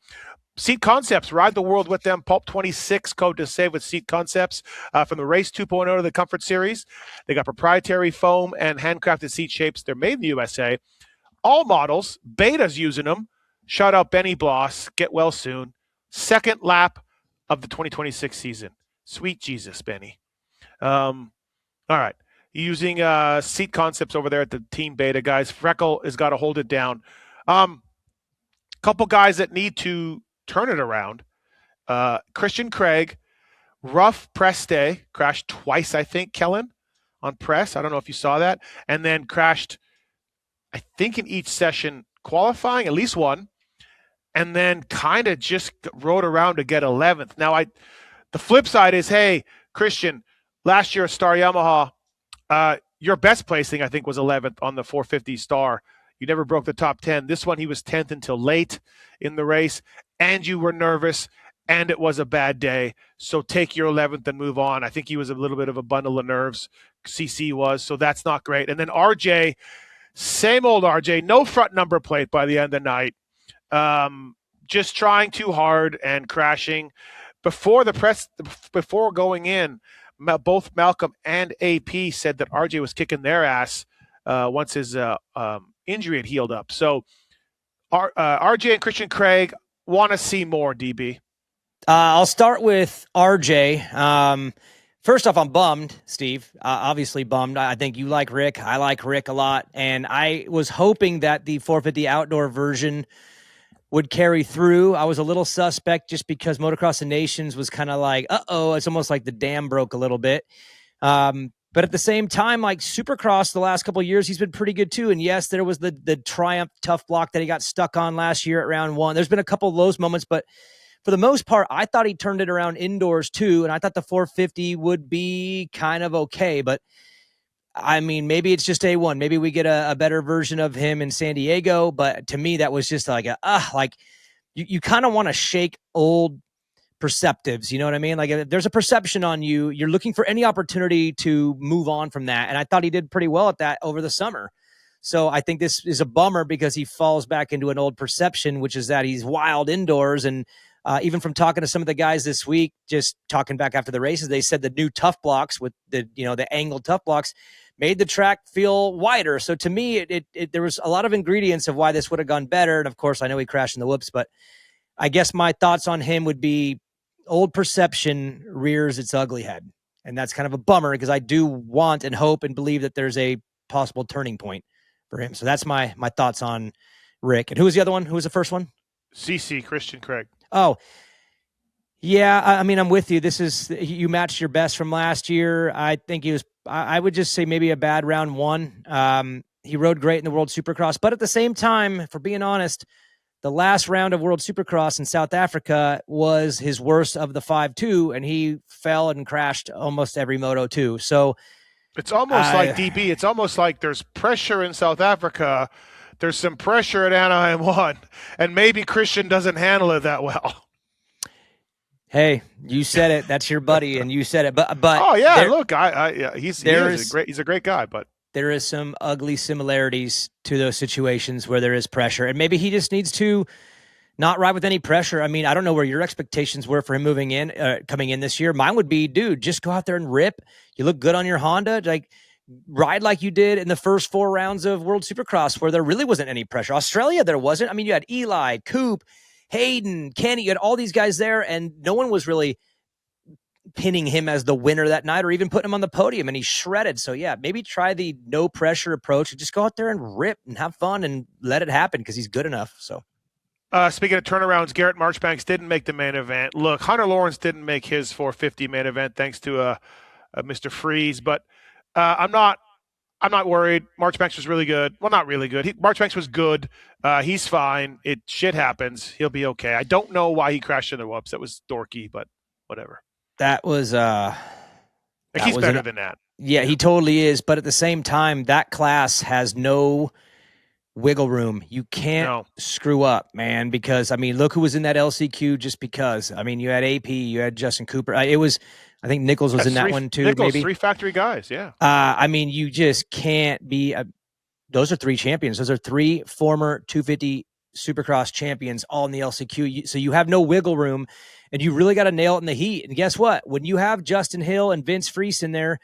Seat Concepts, ride the world with them. Pulp26 code to save with Seat Concepts. From the Race 2.0 to the Comfort Series, they got proprietary foam and handcrafted seat shapes. They're made in the USA. All models, Beta's using them. Shout out Benny Bloss. Get well soon. Second lap of the 2026 season. Sweet Jesus, Benny. All right. Using Seat Concepts over there at the Team Beta, guys. Freckle has got to hold it down. Couple guys that need to turn it around. Christian Craig, rough press day, crashed twice, I think, Kellen, on press. I don't know if you saw that. And then crashed I think, in each session qualifying, at least one, and then kind of just rode around to get 11th. Now, the flip side is, hey, Christian, last year at Star Yamaha, your best placing, I think, was 11th on the 450 Star. You never broke the top 10. This one, he was 10th until late in the race, and you were nervous, and it was a bad day. So take your 11th and move on. I think he was a little bit of a bundle of nerves. CC was, so that's not great. And then RJ, same old RJ, no front number plate by the end of the night. Just trying too hard and crashing. Before going in, both Malcolm and AP said that RJ was kicking their ass once his injury had healed up. So RJ and Christian Craig want to see more, DB. I'll start with RJ. First off, I'm bummed, Steve. Obviously bummed. I think you like Rick. I like Rick a lot. And I was hoping that the 450 outdoor version would carry through. I was a little suspect just because Motocross of Nations was kind of like, it's almost like the dam broke a little bit. But at the same time, like Supercross the last couple of years, he's been pretty good too. And yes, there was the Triumph tough block that he got stuck on last year at round one. There's been a couple of those moments, but for the most part, I thought he turned it around indoors too. And I thought the 450 would be kind of okay. But I mean, maybe it's just A1. Maybe we get a better version of him in San Diego. But to me, that was just like you kind of want to shake old perceptives. You know what I mean? Like if there's a perception on you, you're looking for any opportunity to move on from that. And I thought he did pretty well at that over the summer. So I think this is a bummer because he falls back into an old perception, which is that he's wild indoors. And even from talking to some of the guys this week, just talking back after the races, they said the new tough blocks with the angled tough blocks made the track feel wider. So to me, there was a lot of ingredients of why this would have gone better. And of course, I know he crashed in the whoops, but I guess my thoughts on him would be old perception rears its ugly head. And that's kind of a bummer because I do want and hope and believe that there's a possible turning point for him. So that's my thoughts on Rick. And who was the other one? Who was the first one? CC, Christian Craig. Oh, yeah. I mean, I'm with you. You matched your best from last year. I think I would just say maybe a bad round one. He rode great in the World Supercross, but at the same time, for being honest, the last round of World Supercross in South Africa was his worst of the 5-2, and he fell and crashed almost every Moto 2. So it's almost like DB. It's almost like there's pressure in South Africa. There's some pressure at Anaheim 1, and maybe Christian doesn't handle it that well. Hey, you said it. That's your buddy, and you said it. But oh yeah, look, he's a great guy, but there is some ugly similarities to those situations where there is pressure, and maybe he just needs to not ride with any pressure. I mean, I don't know where your expectations were for him coming in this year. Mine would be, dude, just go out there and rip. You look good on your Honda, like ride like you did in the first 4 rounds of World Supercross, where there really wasn't any pressure. Australia, there wasn't. I mean, you had Eli, Coop, Hayden, Kenny, you had all these guys there, and no one was really pinning him as the winner that night or even putting him on the podium, and he shredded. So yeah, maybe try the no pressure approach and just go out there and rip and have fun and let it happen because he's good enough. So speaking of turnarounds, Garrett Marchbanks didn't make the main event. Look, Hunter Lawrence didn't make his 450 main event thanks to Mr. Freeze, but I'm not worried. Marchbanks was really good. Well, not really good. Marchbanks was good. He's fine. Shit happens. He'll be okay. I don't know why he crashed in the whoops. That was dorky, but whatever. That was he's better than that. Yeah, he totally is. But at the same time, that class has no wiggle room. You can't screw up, man, because I mean, look who was in that LCQ just because. I mean, you had AP, you had Justin Cooper. I think Nichols was in that one too. Nichols, maybe 3 factory guys, yeah. I mean, you just can't be. Those are 3 champions. Those are 3 former 250 Supercross champions, all in the LCQ. So you have no wiggle room, and you really got to nail it in the heat. And guess what? When you have Justin Hill and Vince Freese in there,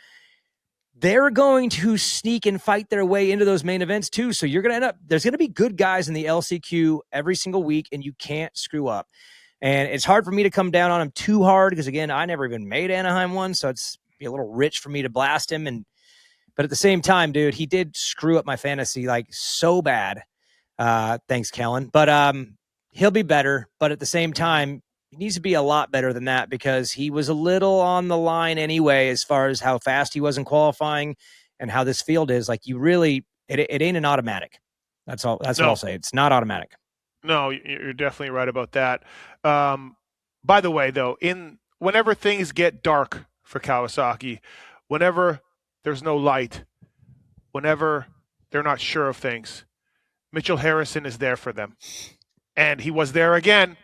they're going to sneak and fight their way into those main events too. So you're going to end up. There's going to be good guys in the LCQ every single week, and you can't screw up. And it's hard for me to come down on him too hard because, again, I never even made Anaheim 1, so it's be a little rich for me to blast him. But at the same time, dude, he did screw up my fantasy like so bad. Thanks, Kellen. But he'll be better. But at the same time, he needs to be a lot better than that because he was a little on the line anyway as far as how fast he was in qualifying and how this field is. Like, you really, it ain't an automatic. That's all. That's No. what I'll say. It's not automatic. No, you're definitely right about that. By the way, though, whenever things get dark for Kawasaki, whenever there's no light, whenever they're not sure of things, Mitchell Harrison is there for them. And he was there again,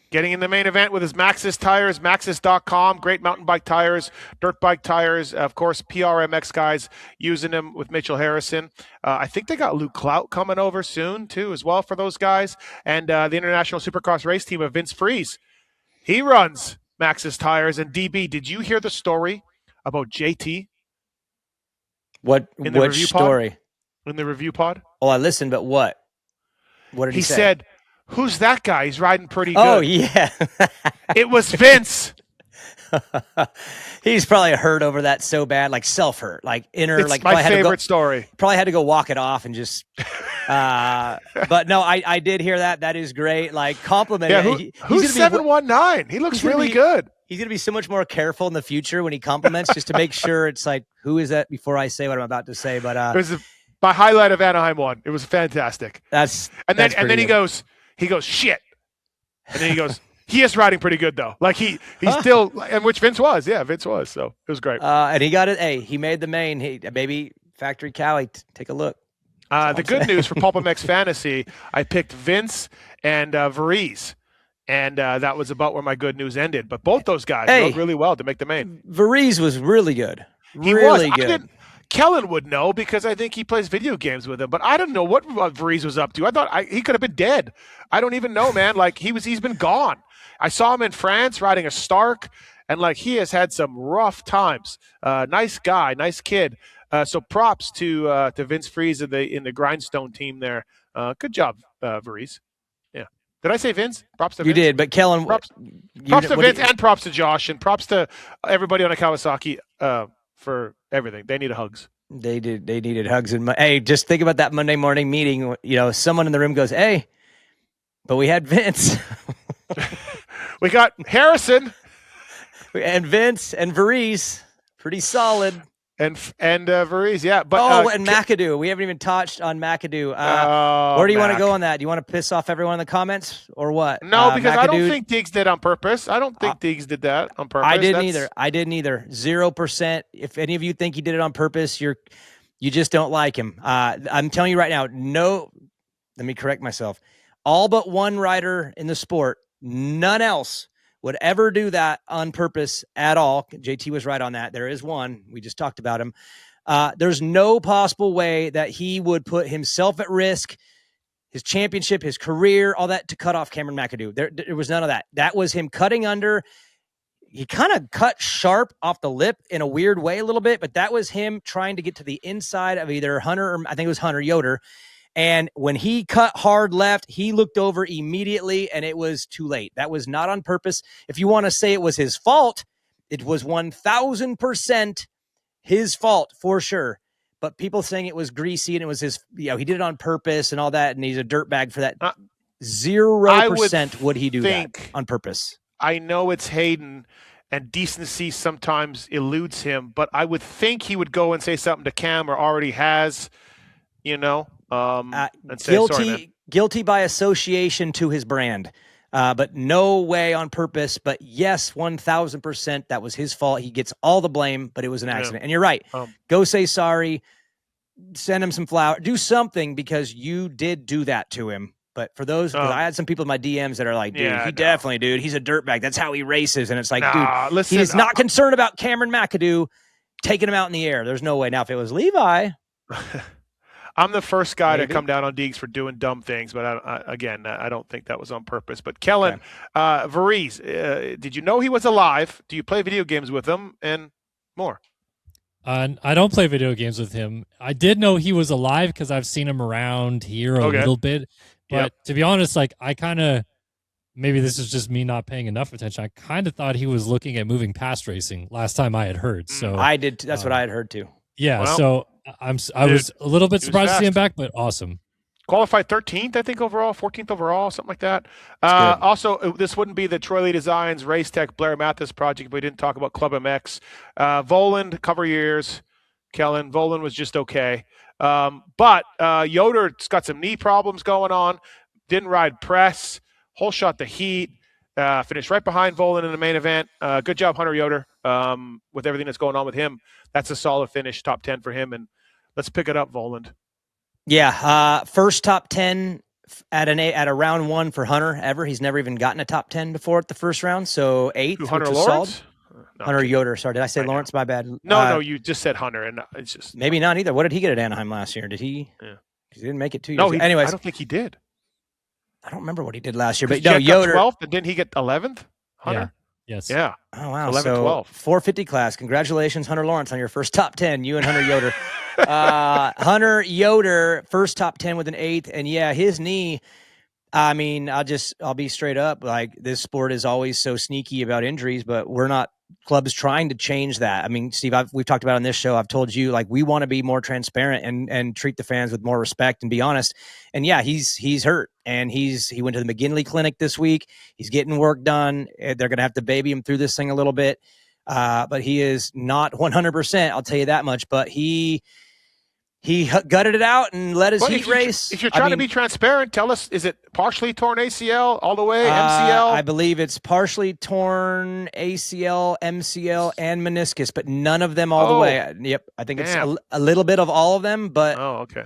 getting in the main event with his Maxxis tires, Maxxis.com, great mountain bike tires, dirt bike tires. Of course, PRMX guys using them with Mitchell Harrison. I think they got Luke Clout coming over soon, too, as well for those guys. And the International Supercross race team of Vince Freeze. He runs Maxxis tires. And DB, did you hear the story about JT? Which story? In the review pod? Oh, I listened, but what? What did he say? He said, "Who's that guy? He's riding pretty good." Oh, yeah. It was Vince. He's probably hurt over that so bad, like self-hurt, like inner. It's like my favorite story. Probably had to go walk it off and just. But no, I did hear that. That is great. Like compliment. Yeah, who's 719? He looks really good. He's going to be so much more careful in the future when he compliments, just to make sure it's like, who is that before I say what I'm about to say. But it was my highlight of Anaheim 1. It was fantastic. And then he goes, shit. And then he goes, he is riding pretty good though. Like he's still, and which Vince was. Yeah, Vince was. So it was great. And he got it. Hey, he made the main. Hey, baby, Factory Cali, take a look. The good news for ClubMX Fantasy, I picked Vince and Varese. And that was about where my good news ended. But both those guys rode really well to make the main. Varese was really good. He was good. Kellen would know because I think he plays video games with him. But I don't know what Varese was up to. I thought he could have been dead. I don't even know, man. Like he's been gone. I saw him in France riding a Stark, and like he has had some rough times. Nice guy, nice kid. So props to Vince Freeze in the Grindstone team there. Good job, Varese. Did I say Vince? Props to Vince. You did, but Kellen. Props to Vince and props to Josh and props to everybody on a Kawasaki for everything. They needed hugs. They did. They needed hugs. And hey, just think about that Monday morning meeting. You know, someone in the room goes, "Hey, but we had Vince. We got Harrison and Vince and Varese, pretty solid." And Varese, yeah. But and McAdoo. We haven't even touched on McAdoo. Where do you want to go on that? Do you want to piss off everyone in the comments or what? No, because McAdoo, I don't think Diggs did on purpose. I don't think Diggs did that on purpose. I didn't either. 0%. If any of you think he did it on purpose, you just don't like him. I'm telling you right now, no, let me correct myself. All but one rider in the sport, none else would ever do that on purpose at all. JT was right on that. There is one. We just talked about him. There's no possible way that he would put himself at risk, his championship, his career, all that to cut off Cameron McAdoo. There was none of that. That was him cutting under. He kind of cut sharp off the lip in a weird way a little bit, but that was him trying to get to the inside of either Hunter or I think it was Hunter Yoder. And when he cut hard left, he looked over immediately, and it was too late. That was not on purpose. If you want to say it was his fault, it was 1,000% his fault for sure. But people saying it was greasy and it was his, he did it on purpose and all that, and he's a dirtbag for that. 0% would he do that on purpose. I know it's Hayden, and decency sometimes eludes him, but I would think he would go and say something to Cam or already has, and say, guilty by association to his brand, but no way on purpose. But yes, 1,000% that was his fault. He gets all the blame, but it was an accident. And you're right. Go say sorry, send him some flowers, do something because you did do that to him. But for those, because I had some people in my DMs that are like, dude, definitely, dude, he's a dirtbag. That's how he races. And it's like, dude, listen, he's not concerned about Cameron McAdoo taking him out in the air. There's no way. Now, if it was Levi. I'm the first guy to come down on Deegs for doing dumb things, but I don't think that was on purpose. But Kellen, Varese, did you know he was alive? Do you play video games with him and more? I don't play video games with him. I did know he was alive because I've seen him around here a little bit. But to be honest, like I kind of, maybe this is just me not paying enough attention. I kind of thought he was looking at moving past racing last time I had heard. So I did. That's what I had heard too. Yeah. Well, so I was a little bit surprised to see him back, but awesome. Qualified 13th, I think, overall, 14th overall, something like that. Also, this wouldn't be the Troy Lee Designs Race Tech Blair Matthes project if we didn't talk about ClubMX. Voland, cover your ears. Kellen. Volan was just okay. But Yoder's got some knee problems going on. Didn't ride press. Whole shot the heat. Finished right behind Volan in the main event. Good job, Hunter Yoder, with everything that's going on with him. That's a solid finish, top 10 for him. And let's pick it up, Voland. Yeah, first top 10 at a round one for Hunter ever. He's never even gotten a top 10 before at the first round, so eighth. Hunter Lawrence? No, Hunter Yoder. Sorry, did I say Lawrence? My bad. No, you just said Hunter, and it's just maybe not either. What did he get at Anaheim last year? Did he? Yeah. He didn't make it 2 years. No, anyways, I don't think he did. I don't remember what he did last year, but no, Yoder 12th, and didn't he get 11th? Hunter? Yeah. Yes. Yeah. Oh wow. 11, so 12. 450 class. Congratulations, Hunter Lawrence, on your first top 10. You and Hunter Yoder. Hunter Yoder, first top 10 with an eighth, and yeah, his knee. I mean, I'll be straight up. Like, this sport is always so sneaky about injuries, but we're not clubs trying to change that. I mean, Steve, we've talked about on this show. I've told you, like, we want to be more transparent and treat the fans with more respect and be honest. And yeah, he's hurt, and he went to the McGinley clinic this week. He's getting work done. They're going to have to baby him through this thing a little bit. But he is not 100%. I'll tell you that much, but he gutted it out and let his heat race. If you're trying to be transparent, tell us, is it partially torn ACL all the way, MCL? I believe it's partially torn ACL, MCL, and meniscus, but none of them all the way. Yep, I think it's a little bit of all of them, but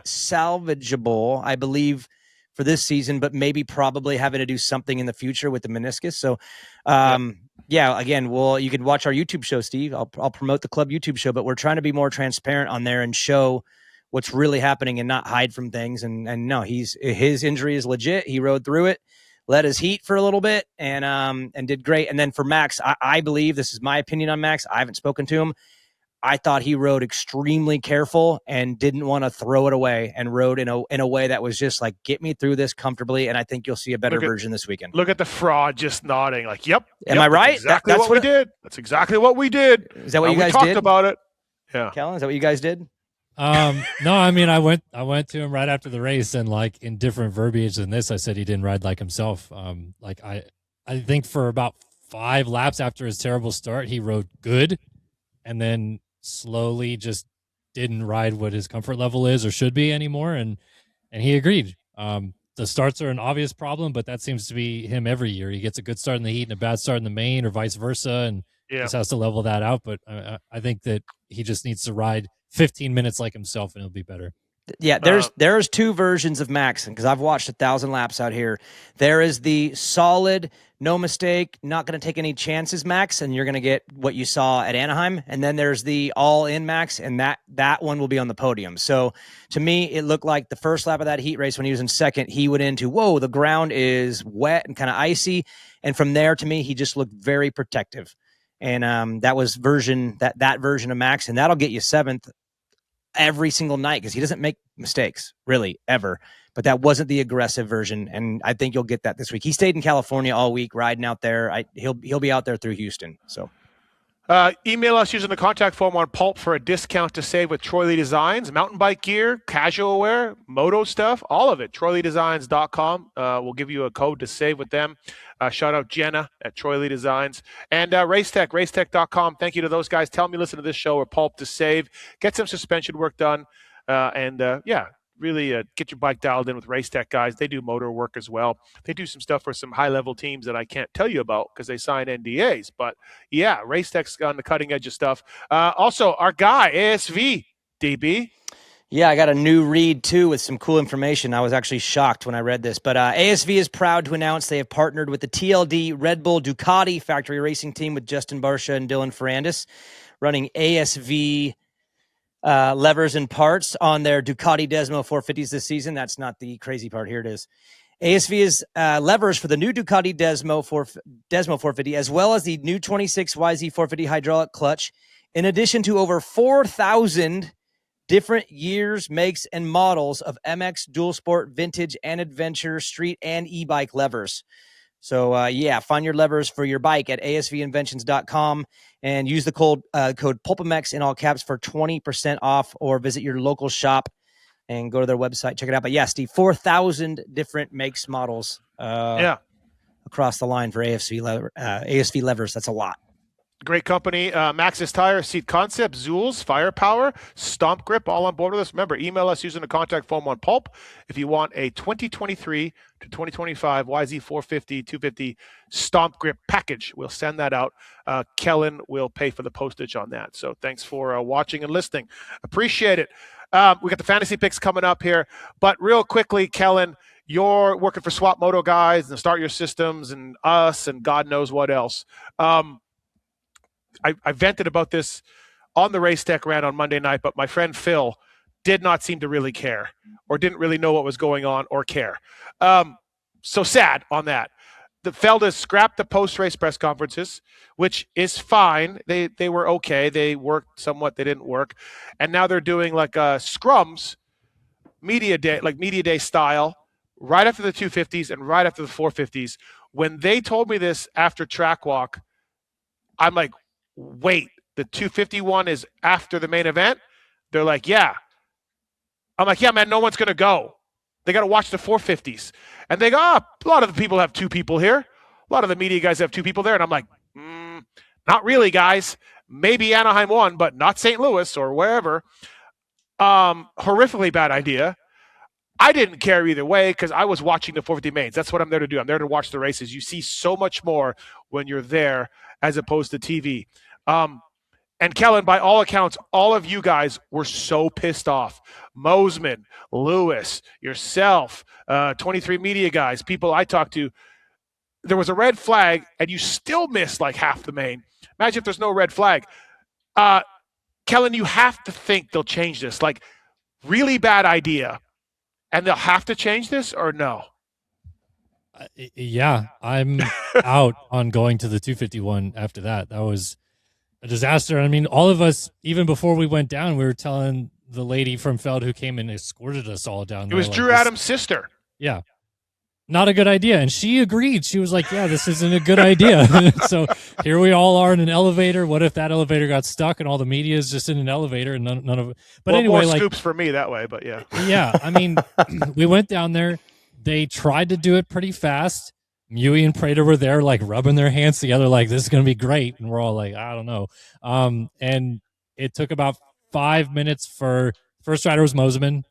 salvageable, I believe, for this season, but maybe probably having to do something in the future with the meniscus. So, yeah, again, you can watch our YouTube show, Steve. I'll promote the club YouTube show, but we're trying to be more transparent on there and show what's really happening and not hide from things. And no, his injury is legit. He rode through it, let his heat for a little bit, and did great. And then for Max, I believe, this is my opinion on Max, I haven't spoken to him. I thought he rode extremely careful and didn't want to throw it away, and rode in a way that was just like, get me through this comfortably. And I think you'll see a better version this weekend. Look at the fraud just nodding like, yep. Am I right? That's exactly what we did. That's exactly what we did. Is that what you guys did? We did? talked about it. Yeah. Kellen, is that what you guys did? No, I mean, I went to him right after the race, and like, in different verbiage than this, I said he didn't ride like himself. Like, I think for about 5 laps after his terrible start, he rode good, and then slowly just didn't ride what his comfort level is or should be anymore. And he agreed. The starts are an obvious problem, but that seems to be him every year. He gets a good start in the heat and a bad start in the main, or vice versa, and just has to level that out. But I think that he just needs to ride 15 minutes like himself, and it'll be better. Yeah, there's 2 versions of Max, because I've watched 1,000 laps out here. There is the solid, no mistake, not going to take any chances Max, and you're going to get what you saw at Anaheim. And then there's the all-in Max, and that one will be on the podium. So to me, it looked like the first lap of that heat race when he was in second, he went into, whoa, the ground is wet and kind of icy. And from there, to me, he just looked very protective. And that was that version of Max, and that'll get you 7th every single night, because he doesn't make mistakes really ever. But that wasn't the aggressive version, and I think you'll get that this week. He stayed in California all week riding out there. He'll be out there through Houston. So email us using the contact form on Pulp for a discount to save with Troy Lee Designs. Mountain bike gear, casual wear, moto stuff, all of it. TroyLeeDesigns.com. We'll give you a code to save with them. Shout out Jenna at Troy Lee Designs. And Racetech.com. Thank you to those guys. Tell them you listen to this show or Pulp to save. Get some suspension work done. Really get your bike dialed in with Racetech guys. They do motor work as well. They do some stuff for some high-level teams that I can't tell you about because they sign NDAs. But, yeah, Racetech's on the cutting edge of stuff. Also, our guy, ASV, DB. Yeah, I got a new read, too, with some cool information. I was actually shocked when I read this. But ASV is proud to announce they have partnered with the TLD Red Bull Ducati factory racing team with Justin Barsha and Dylan Ferrandis, running ASV levers and parts on their Ducati Desmo 450s this season. That's not the crazy part. Here it is. ASV is levers for the new Ducati Desmo 450, as well as the new 26YZ 450 hydraulic clutch, in addition to over 4,000 different years, makes, and models of MX, dual sport, vintage, and adventure, street, and e-bike levers. So, find your levers for your bike at asvinventions.com and use the code PulpMX in all caps for 20% off, or visit your local shop and go to their website. Check it out. But, yeah, Steve, 4,000 different makes, models across the line for ASV levers. That's a lot. Great company. Maxxis Tire, Seat Concept, Zools, Firepower, Stomp Grip, all on board with us. Remember, email us using the contact form on Pulp if you want a 2023 to 2025 YZ450, 250 Stomp Grip package. We'll send that out. Kellen will pay for the postage on that. So thanks for watching and listening. Appreciate it. We got the fantasy picks coming up here. But real quickly, Kellen, you're working for Swap Moto guys and Start Your Systems and us and God knows what else. I vented about this on the Race Tech rant on Monday night, but my friend Phil did not seem to really care or didn't really know what was going on or care. So sad on that. The Feldas scrapped the post-race press conferences, which is fine. They were okay. They worked somewhat. They didn't work. And now they're doing like scrums, media day style, right after the 250s and right after the 450s. When they told me this after track walk, I'm like, wait, the 251 is after the main event? They're like, yeah. I'm like, yeah, man, no one's going to go. They got to watch the 450s. And they go, a lot of the people have two people here. A lot of the media guys have two people there. And I'm like, not really, guys. Maybe Anaheim won, but not St. Louis or wherever. Horrifically bad idea. I didn't care either way because I was watching the 450 mains. That's what I'm there to do. I'm there to watch the races. You see so much more when you're there as opposed to TV. And Kellen, by all accounts, all of you guys were so pissed off. Mosman, Lewis, yourself, 23 media guys, people I talked to. There was a red flag, and you still missed like half the main. Imagine if there's no red flag. Kellen, you have to think they'll change this. Like, really bad idea. And they'll have to change this or no? Yeah, I'm out on going to the 251 after that. That was a disaster. I mean, all of us, even before we went down, we were telling the lady from Feld who came and escorted us all down there. It was Drew Adams' sister. Yeah. Not a good idea. And she agreed. She was like, yeah, this isn't a good idea. So here we all are in an elevator. What if that elevator got stuck and all the media is just in an elevator and none of it? But anyway, more scoops for me that way, but yeah. Yeah, I mean, we went down there. They tried to do it pretty fast. Mui and Prater were there, like rubbing their hands together, like this is going to be great. And we're all like, I don't know. And it took about 5 minutes for first rider was Mosiman.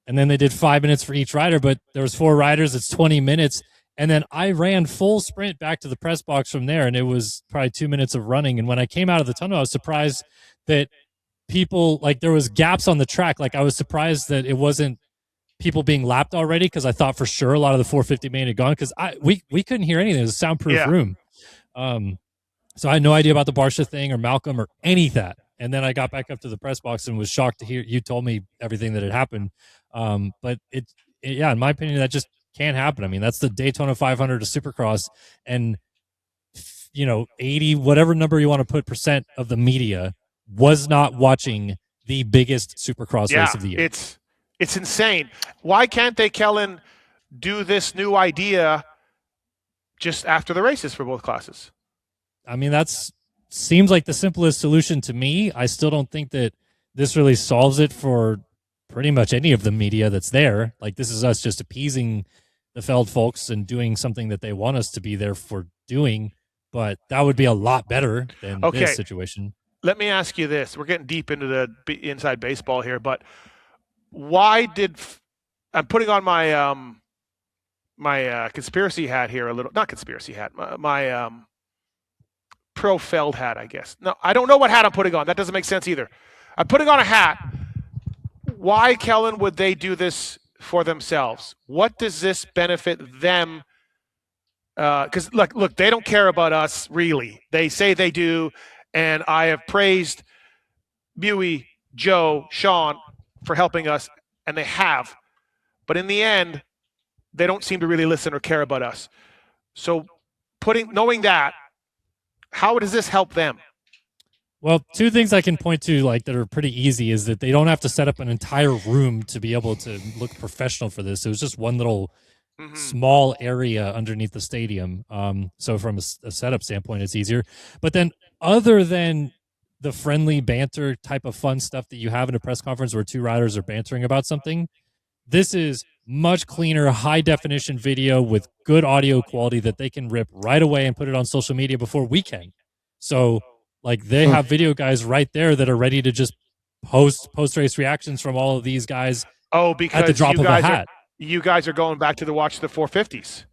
And then they did 5 minutes for each rider, but there was 4 riders. It's 20 minutes. And then I ran full sprint back to the press box from there. And it was probably 2 minutes of running. And when I came out of the tunnel, I was surprised that people, like there was gaps on the track. Like I was surprised that it wasn't people being lapped already. Cause I thought for sure a lot of the 450 main had gone. Cause we couldn't hear anything. It was a soundproof room. So I had no idea about the Barsha thing or Malcolm or any of that. And then I got back up to the press box and was shocked to hear you told me everything that had happened. But yeah, in my opinion, that just can't happen. I mean, that's the Daytona 500 to Supercross, and 80, whatever number you want to put percent of the media was not watching the biggest Supercross race of the year. It's insane. Why can't they, Kellen, do this new idea just after the races for both classes? I mean, seems like the simplest solution to me. I still don't think that this really solves it for pretty much any of the media that's there. Like this is us just appeasing the Feld folks and doing something that they want us to be there for doing. But that would be a lot better than this situation. Let me ask you this. We're getting deep into the inside baseball here, but why did I'm putting on my my conspiracy hat here a little, not conspiracy hat, my pro Feld hat, I guess. No, I don't know what hat I'm putting on. That doesn't make sense either. I'm putting on a hat. Why, Kellen, would they do this for themselves? What does this benefit them? Because look, they don't care about us, really. They say they do, and I have praised Mui, Joe, Sean for helping us, and they have. But in the end, they don't seem to really listen or care about us. So knowing that, how does this help them? Well, 2 things I can point to like that are pretty easy is that they don't have to set up an entire room to be able to look professional for this. It was just one little small area underneath the stadium. So from a setup standpoint, it's easier. But then other than the friendly banter type of fun stuff that you have in a press conference where 2 riders are bantering about something, this is much cleaner, high definition video with good audio quality that they can rip right away and put it on social media before we can. So Like they have video guys right there that are ready to just post race reactions from all of these guys. Oh, at the because drop of a hat. you guys are going back to watch the 450s.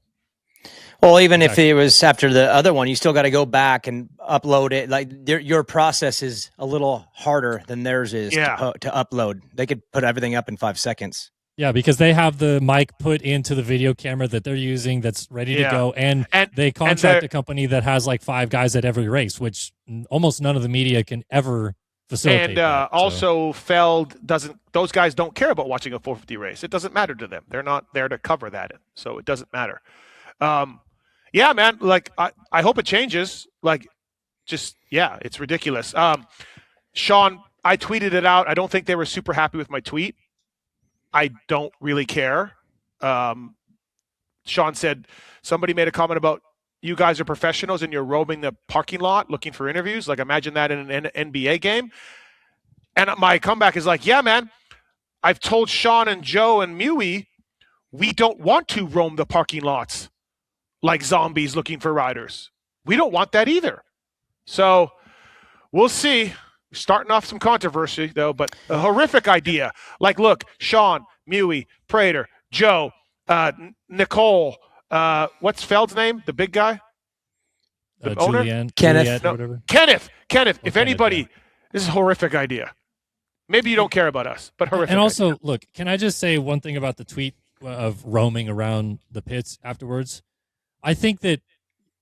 Well, even Exactly. if it was after the other one, you still got to go back and upload it. Like your process is a little harder than theirs is to upload. They could put everything up in 5 seconds. Yeah, because they have the mic put into the video camera that they're using that's ready to go, and they contract a company that has like 5 guys at every race, which almost none of the media can ever facilitate. And that, also, Feld doesn't. Those guys don't care about watching a 450 race. It doesn't matter to them. They're not there to cover that, so it doesn't matter. Yeah, man. Like I hope it changes. Like, it's ridiculous. Sean, I tweeted it out. I don't think they were super happy with my tweet. I don't really care. Sean said somebody made a comment about you guys are professionals and you're roaming the parking lot looking for interviews. Like, imagine that in an NBA game. And my comeback is like, yeah, man, I've told Sean and Joe and Mewy, we don't want to roam the parking lots like zombies looking for riders. We don't want that either. So we'll see. Starting off some controversy, though, but a horrific idea. Like, look, Sean, Mewy, Prater, Joe, Nicole, what's Feld's name? The big guy? The owner? Kenneth. Kenneth. If anybody, this is a horrific idea. Maybe you don't care about us, but horrific. And also, idea. Look, can I just say one thing about the tweet of roaming around the pits afterwards? I think that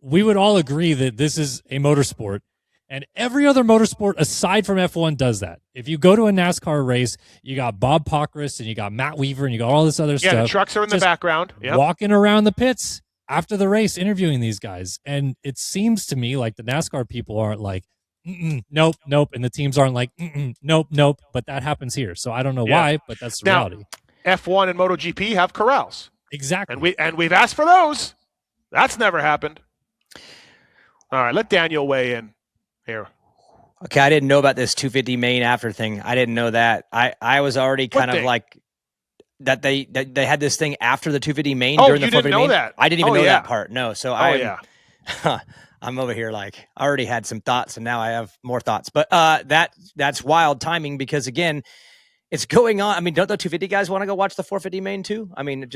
we would all agree that this is a motorsport, and every other motorsport aside from F1 does that. If you go to a NASCAR race, you got Bob Pockris and you got Matt Weaver and you got all this other stuff. Yeah, the trucks are in the background. Yep. Walking around the pits after the race, interviewing these guys. And it seems to me like the NASCAR people aren't like, nope. And the teams aren't like, nope. But that happens here. So I don't know why, but that's the reality. F1 and MotoGP have corrals. Exactly. And we've asked for those. That's never happened. All right, let Daniel weigh in here. Okay, I didn't know about this 250 main after thing. I didn't know that. I was already kind of like that they had this thing after the 250 main during the 450 main. Oh, you didn't know that? I didn't even know that part. No, so yeah. I'm over here like I already had some thoughts and now I have more thoughts. But that's wild timing because again, it's going on. I mean, don't the 250 guys want to go watch the 450 main too? I mean,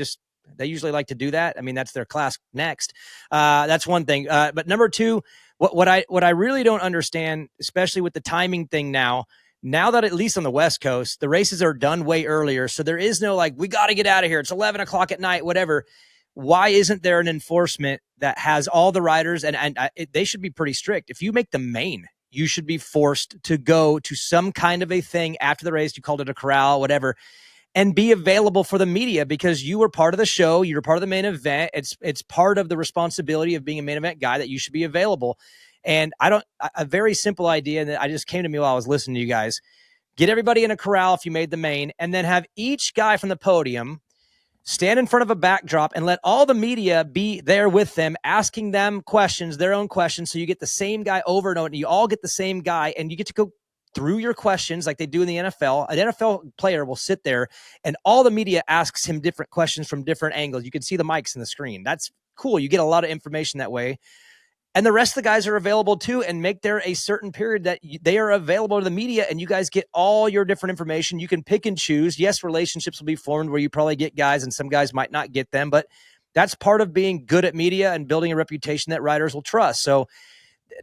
they usually like to do that. I mean, that's their class next. That's one thing. But number two, what I really don't understand, especially with the timing thing now that at least on the West Coast, the races are done way earlier. So there is no like, we got to get out of here. It's 11 o'clock at night, whatever. Why isn't there an enforcement that has all the riders and they should be pretty strict. If you make the main, you should be forced to go to some kind of a thing after the race. You called it a corral, whatever, and be available for the media because you were part of the show. You're part of the main event. It's part of the responsibility of being a main event guy that you should be available. And a very simple idea that I just came to me while I was listening to you guys, get everybody in a corral if you made the main, and then have each guy from the podium stand in front of a backdrop and let all the media be there with them, asking them questions, their own questions. So you get the same guy over and over, and you all get the same guy, and you get to go through your questions like they do in the NFL. An NFL player will sit there, and all the media asks him different questions from different angles. You can see the mics in the screen. That's cool. You get a lot of information that way. And the rest of the guys are available too, and make there a certain period that they are available to the media, and you guys get all your different information. You can pick and choose. Yes, relationships will be formed where you probably get guys and some guys might not get them, but that's part of being good at media and building a reputation that riders will trust. So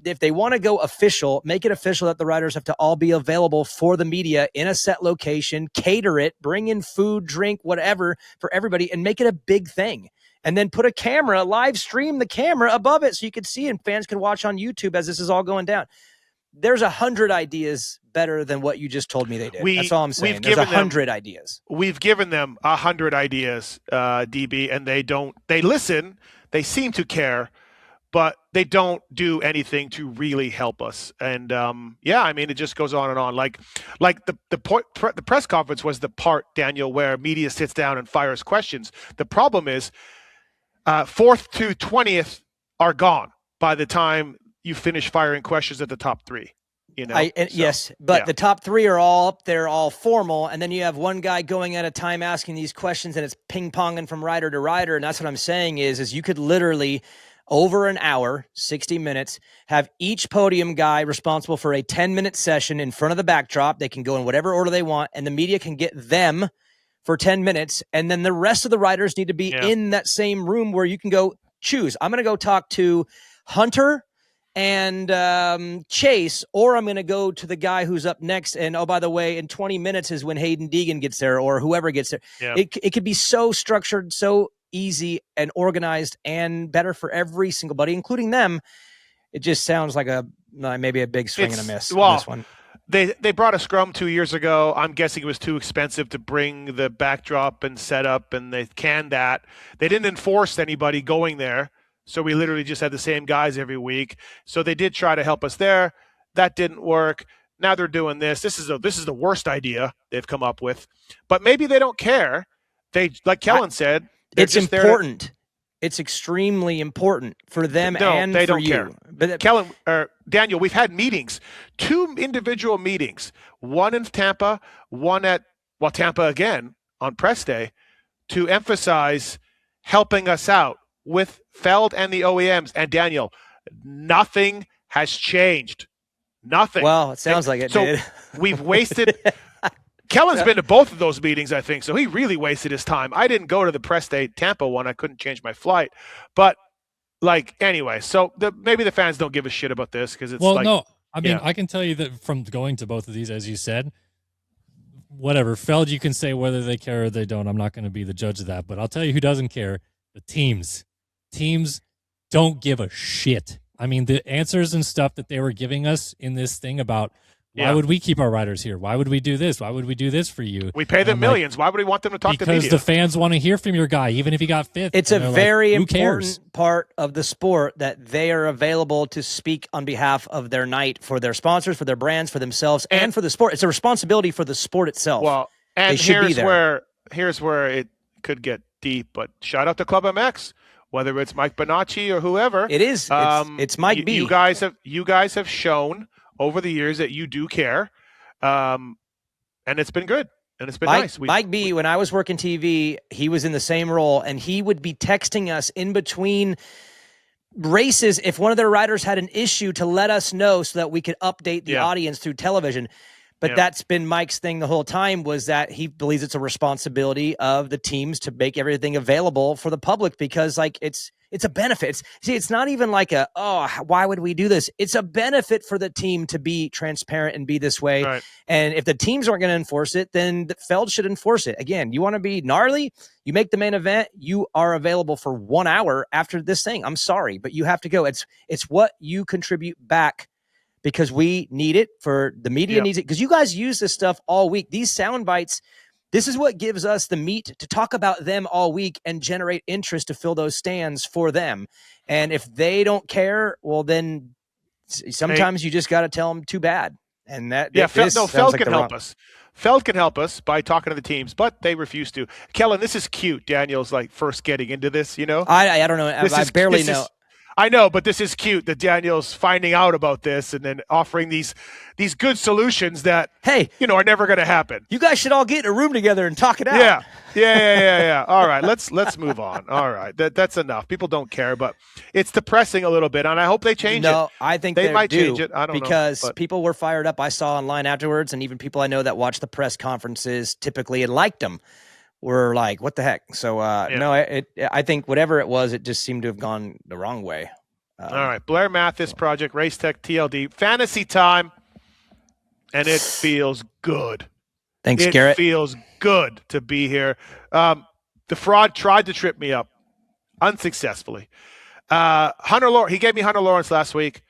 if they want to go official, make it official that the riders have to all be available for the media in a set location, cater it, bring in food, drink, whatever for everybody, and make it a big thing. And then put a camera, live stream the camera above it so you could see and fans can watch on YouTube as this is all going down. There's 100 ideas better than what you just told me they did. That's all I'm saying. There's 100 ideas. We've given them 100 ideas, DB, and they listen, they seem to care, but they don't do anything to really help us. And I mean, it just goes on and on. Like the press conference was the part, Daniel, where media sits down and fires questions. The problem is 4th to 20th are gone by the time you finish firing questions at the top 3. You know, yes, but the top 3 are all up there, all formal, and then you have one guy going at a time asking these questions, and it's ping ponging from rider to rider. And that's what I'm saying is you could literally over an hour, 60 minutes, have each podium guy responsible for a 10-minute session in front of the backdrop. They can go in whatever order they want, and the media can get them for 10 minutes. And then the rest of the riders need to be in that same room where you can go choose. I'm going to go talk to Hunter and Chase, or I'm going to go to the guy who's up next. And, oh, by the way, in 20 minutes is when Hayden Deegan gets there or whoever gets there. Yeah. It could be so structured, so easy and organized and better for every single buddy, including them. It just sounds like maybe a big swing and a miss on this one. They brought a scrum 2 years ago. I'm guessing it was too expensive to bring the backdrop and setup, and they canned that. They didn't enforce anybody going there. So we literally just had the same guys every week. So they did try to help us there. That didn't work. Now they're doing this. This is the worst idea they've come up with. But maybe they don't care. They, like Kellen said, it's important. It's extremely important for them and they for don't you. care. But Kellen or Daniel, we've had meetings, 2 individual meetings, one in Tampa, one at Tampa again on press day, to emphasize helping us out with Feld and the OEMs. And Daniel, nothing has changed. Nothing. Well, it sounds like it did. We've wasted. Kellen's been to both of those meetings, I think, so he really wasted his time. I didn't go to the press day Tampa one. I couldn't change my flight. But, anyway, so maybe the fans don't give a shit about this because it's no. I mean, I can tell you that from going to both of these, as you said, whatever. Feld, you can say whether they care or they don't. I'm not going to be the judge of that. But I'll tell you who doesn't care. The teams. Teams don't give a shit. I mean, the answers and stuff that they were giving us in this thing about why would we keep our riders here? Why would we do this? Why would we do this for you? We pay them millions. Why would we want them to talk to media? Because the fans want to hear from your guy, even if he got fifth. It's a very important part of the sport that they are available to speak on behalf of their night for their sponsors, for their brands, for themselves, and for the sport. It's a responsibility for the sport itself. Well, and here's where it could get deep, but shout out to ClubMX. Whether it's Mike Bonacci or whoever, it is. It's Mike B. You guys have shown over the years that you do care, and it's been good and it's been nice. Mike B. When I was working TV, he was in the same role, and he would be texting us in between races if one of their riders had an issue to let us know so that we could update the audience through television. But that's been Mike's thing the whole time, was that he believes it's a responsibility of the teams to make everything available for the public because, it's a benefit. It's not even like why would we do this? It's a benefit for the team to be transparent and be this way. Right. And if the teams aren't going to enforce it, then Feld should enforce it. Again, you want to be gnarly, you make the main event, you are available for 1 hour after this thing. I'm sorry, but you have to go. It's what you contribute back, because we need it, for the media needs it, because you guys use this stuff all week. These sound bites, this is what gives us the meat to talk about them all week and generate interest to fill those stands for them. And if they don't care, well, then sometimes you just got to tell them too bad. And that Feld can help us. Feld can help us by talking to the teams, but they refuse to. Kellen, this is cute. Daniel's first getting into this, I don't know. I barely know. I know, but this is cute that Daniel's finding out about this and then offering these good solutions that are never going to happen. You guys should all get in a room together and talk it out. Yeah. All right, let's move on. All right, that's enough. People don't care, but it's depressing a little bit, and I hope they change it. No, I think they might change it. I don't know, because people were fired up. I saw online afterwards, and even people I know that watch the press conferences typically and liked them were like, what the heck? So, no, I think whatever it was, it just seemed to have gone the wrong way. All right. Blair Matthes Project, Race Tech TLD, fantasy time, and it feels good. Thanks, Garrett. It feels good to be here. The fraud tried to trip me up unsuccessfully. He gave me Hunter Lawrence last week.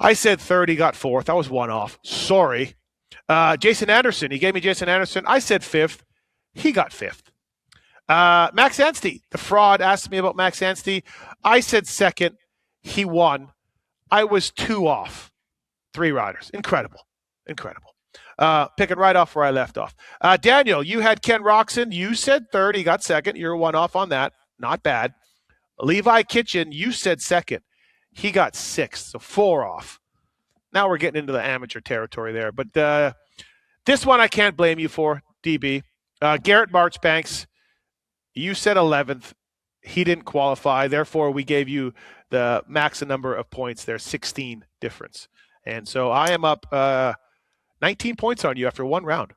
I said third, he got fourth. I was one off. Sorry. Jason Anderson, he gave me Jason Anderson. I said fifth. He got fifth. Max Anstey, the fraud, asked me about Max Anstey. I said second. He won. I was 2 off. 3 riders. Incredible. Picking right off where I left off. Daniel, you had Ken Roxon. You said third. He got second. You're 1 off on that. Not bad. Levi Kitchen, you said second. He got 6th, so 4 off. Now we're getting into the amateur territory there. But this one I can't blame you for, DB. Garrett Marchbanks, you said 11th. He didn't qualify. Therefore, we gave you the max number of points there, 16 difference. And so I am up 19 points on you after one round.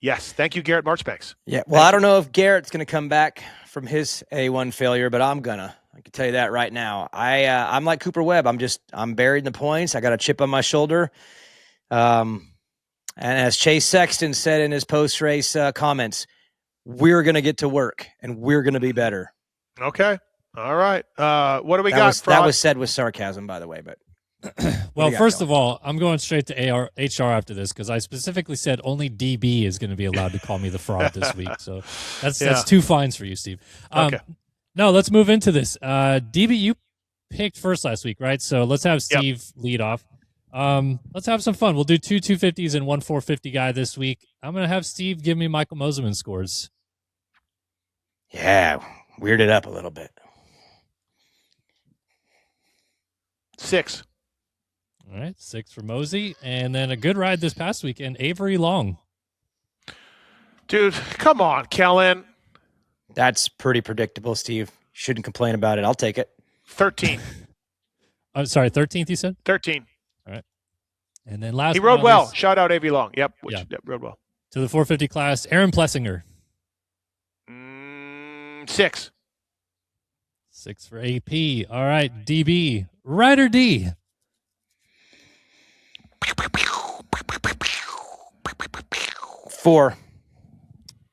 Yes. Thank you, Garrett Marchbanks. Yeah. Well, I don't know if Garrett's going to come back from his A1 failure, but I'm gonna. I can tell you that right now. I'm like Cooper Webb. I'm buried in the points. I got a chip on my shoulder. And as Chase Sexton said in his post-race comments, we're going to get to work and we're going to be better. Okay. All right. What do we got? That was said with sarcasm, by the way. But well, first of all, I'm going straight to HR after this because I specifically said only DB is going to be allowed to call me the fraud this week. So that's 2 fines for you, Steve. Okay. No, let's move into this. DB, you picked first last week, right? So let's have Steve lead off. Let's have some fun. We'll do 2 250s and 1 450 guy this week. I'm going to have Steve give me Michael Moseman scores. Yeah, weird it up a little bit. 6. All right, 6 for Mosey. And then a good ride this past weekend, Avery Long. Dude, come on, Kellen. That's pretty predictable, Steve. Shouldn't complain about it. I'll take it. 13. I'm sorry, 13th you said? 13. All right. And then last he rode well. Shout out AV Long. Yep, rode well. To the 450 class, Aaron Plessinger. 6. 6 for AP. All right, DB. Ryder D. 4.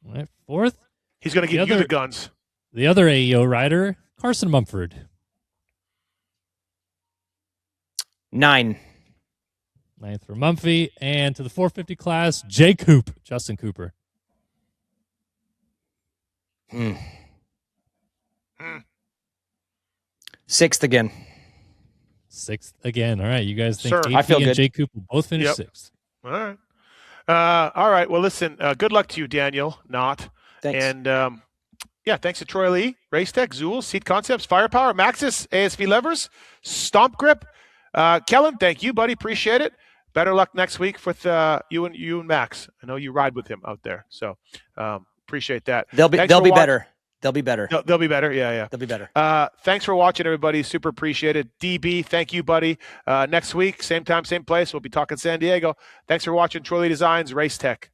All right, 4th. He's going to give you the guns. The other AEO rider, Carson Mumford. 9. 9th for Mumphy. And to the 450 class, J. Coop, Justin Cooper. 6th again. 6th again. All right, you guys think AP I feel and good. J. Coop will both finish 6th. All right. All right. Well, listen, good luck to you, Daniel. Thanks. And, thanks to Troy Lee, Race Tech, Zool, Seat Concepts, Firepower, Maxis, ASV Levers, Stomp Grip. Kellen, thank you, buddy. Appreciate it. Better luck next week with you and Max. I know you ride with him out there, so appreciate that. They'll be better. They'll be better. They'll be better. Yeah. They'll be better. Thanks for watching, everybody. Super appreciate it. DB, thank you, buddy. Next week, same time, same place. We'll be talking San Diego. Thanks for watching Troy Lee Designs Race Tech.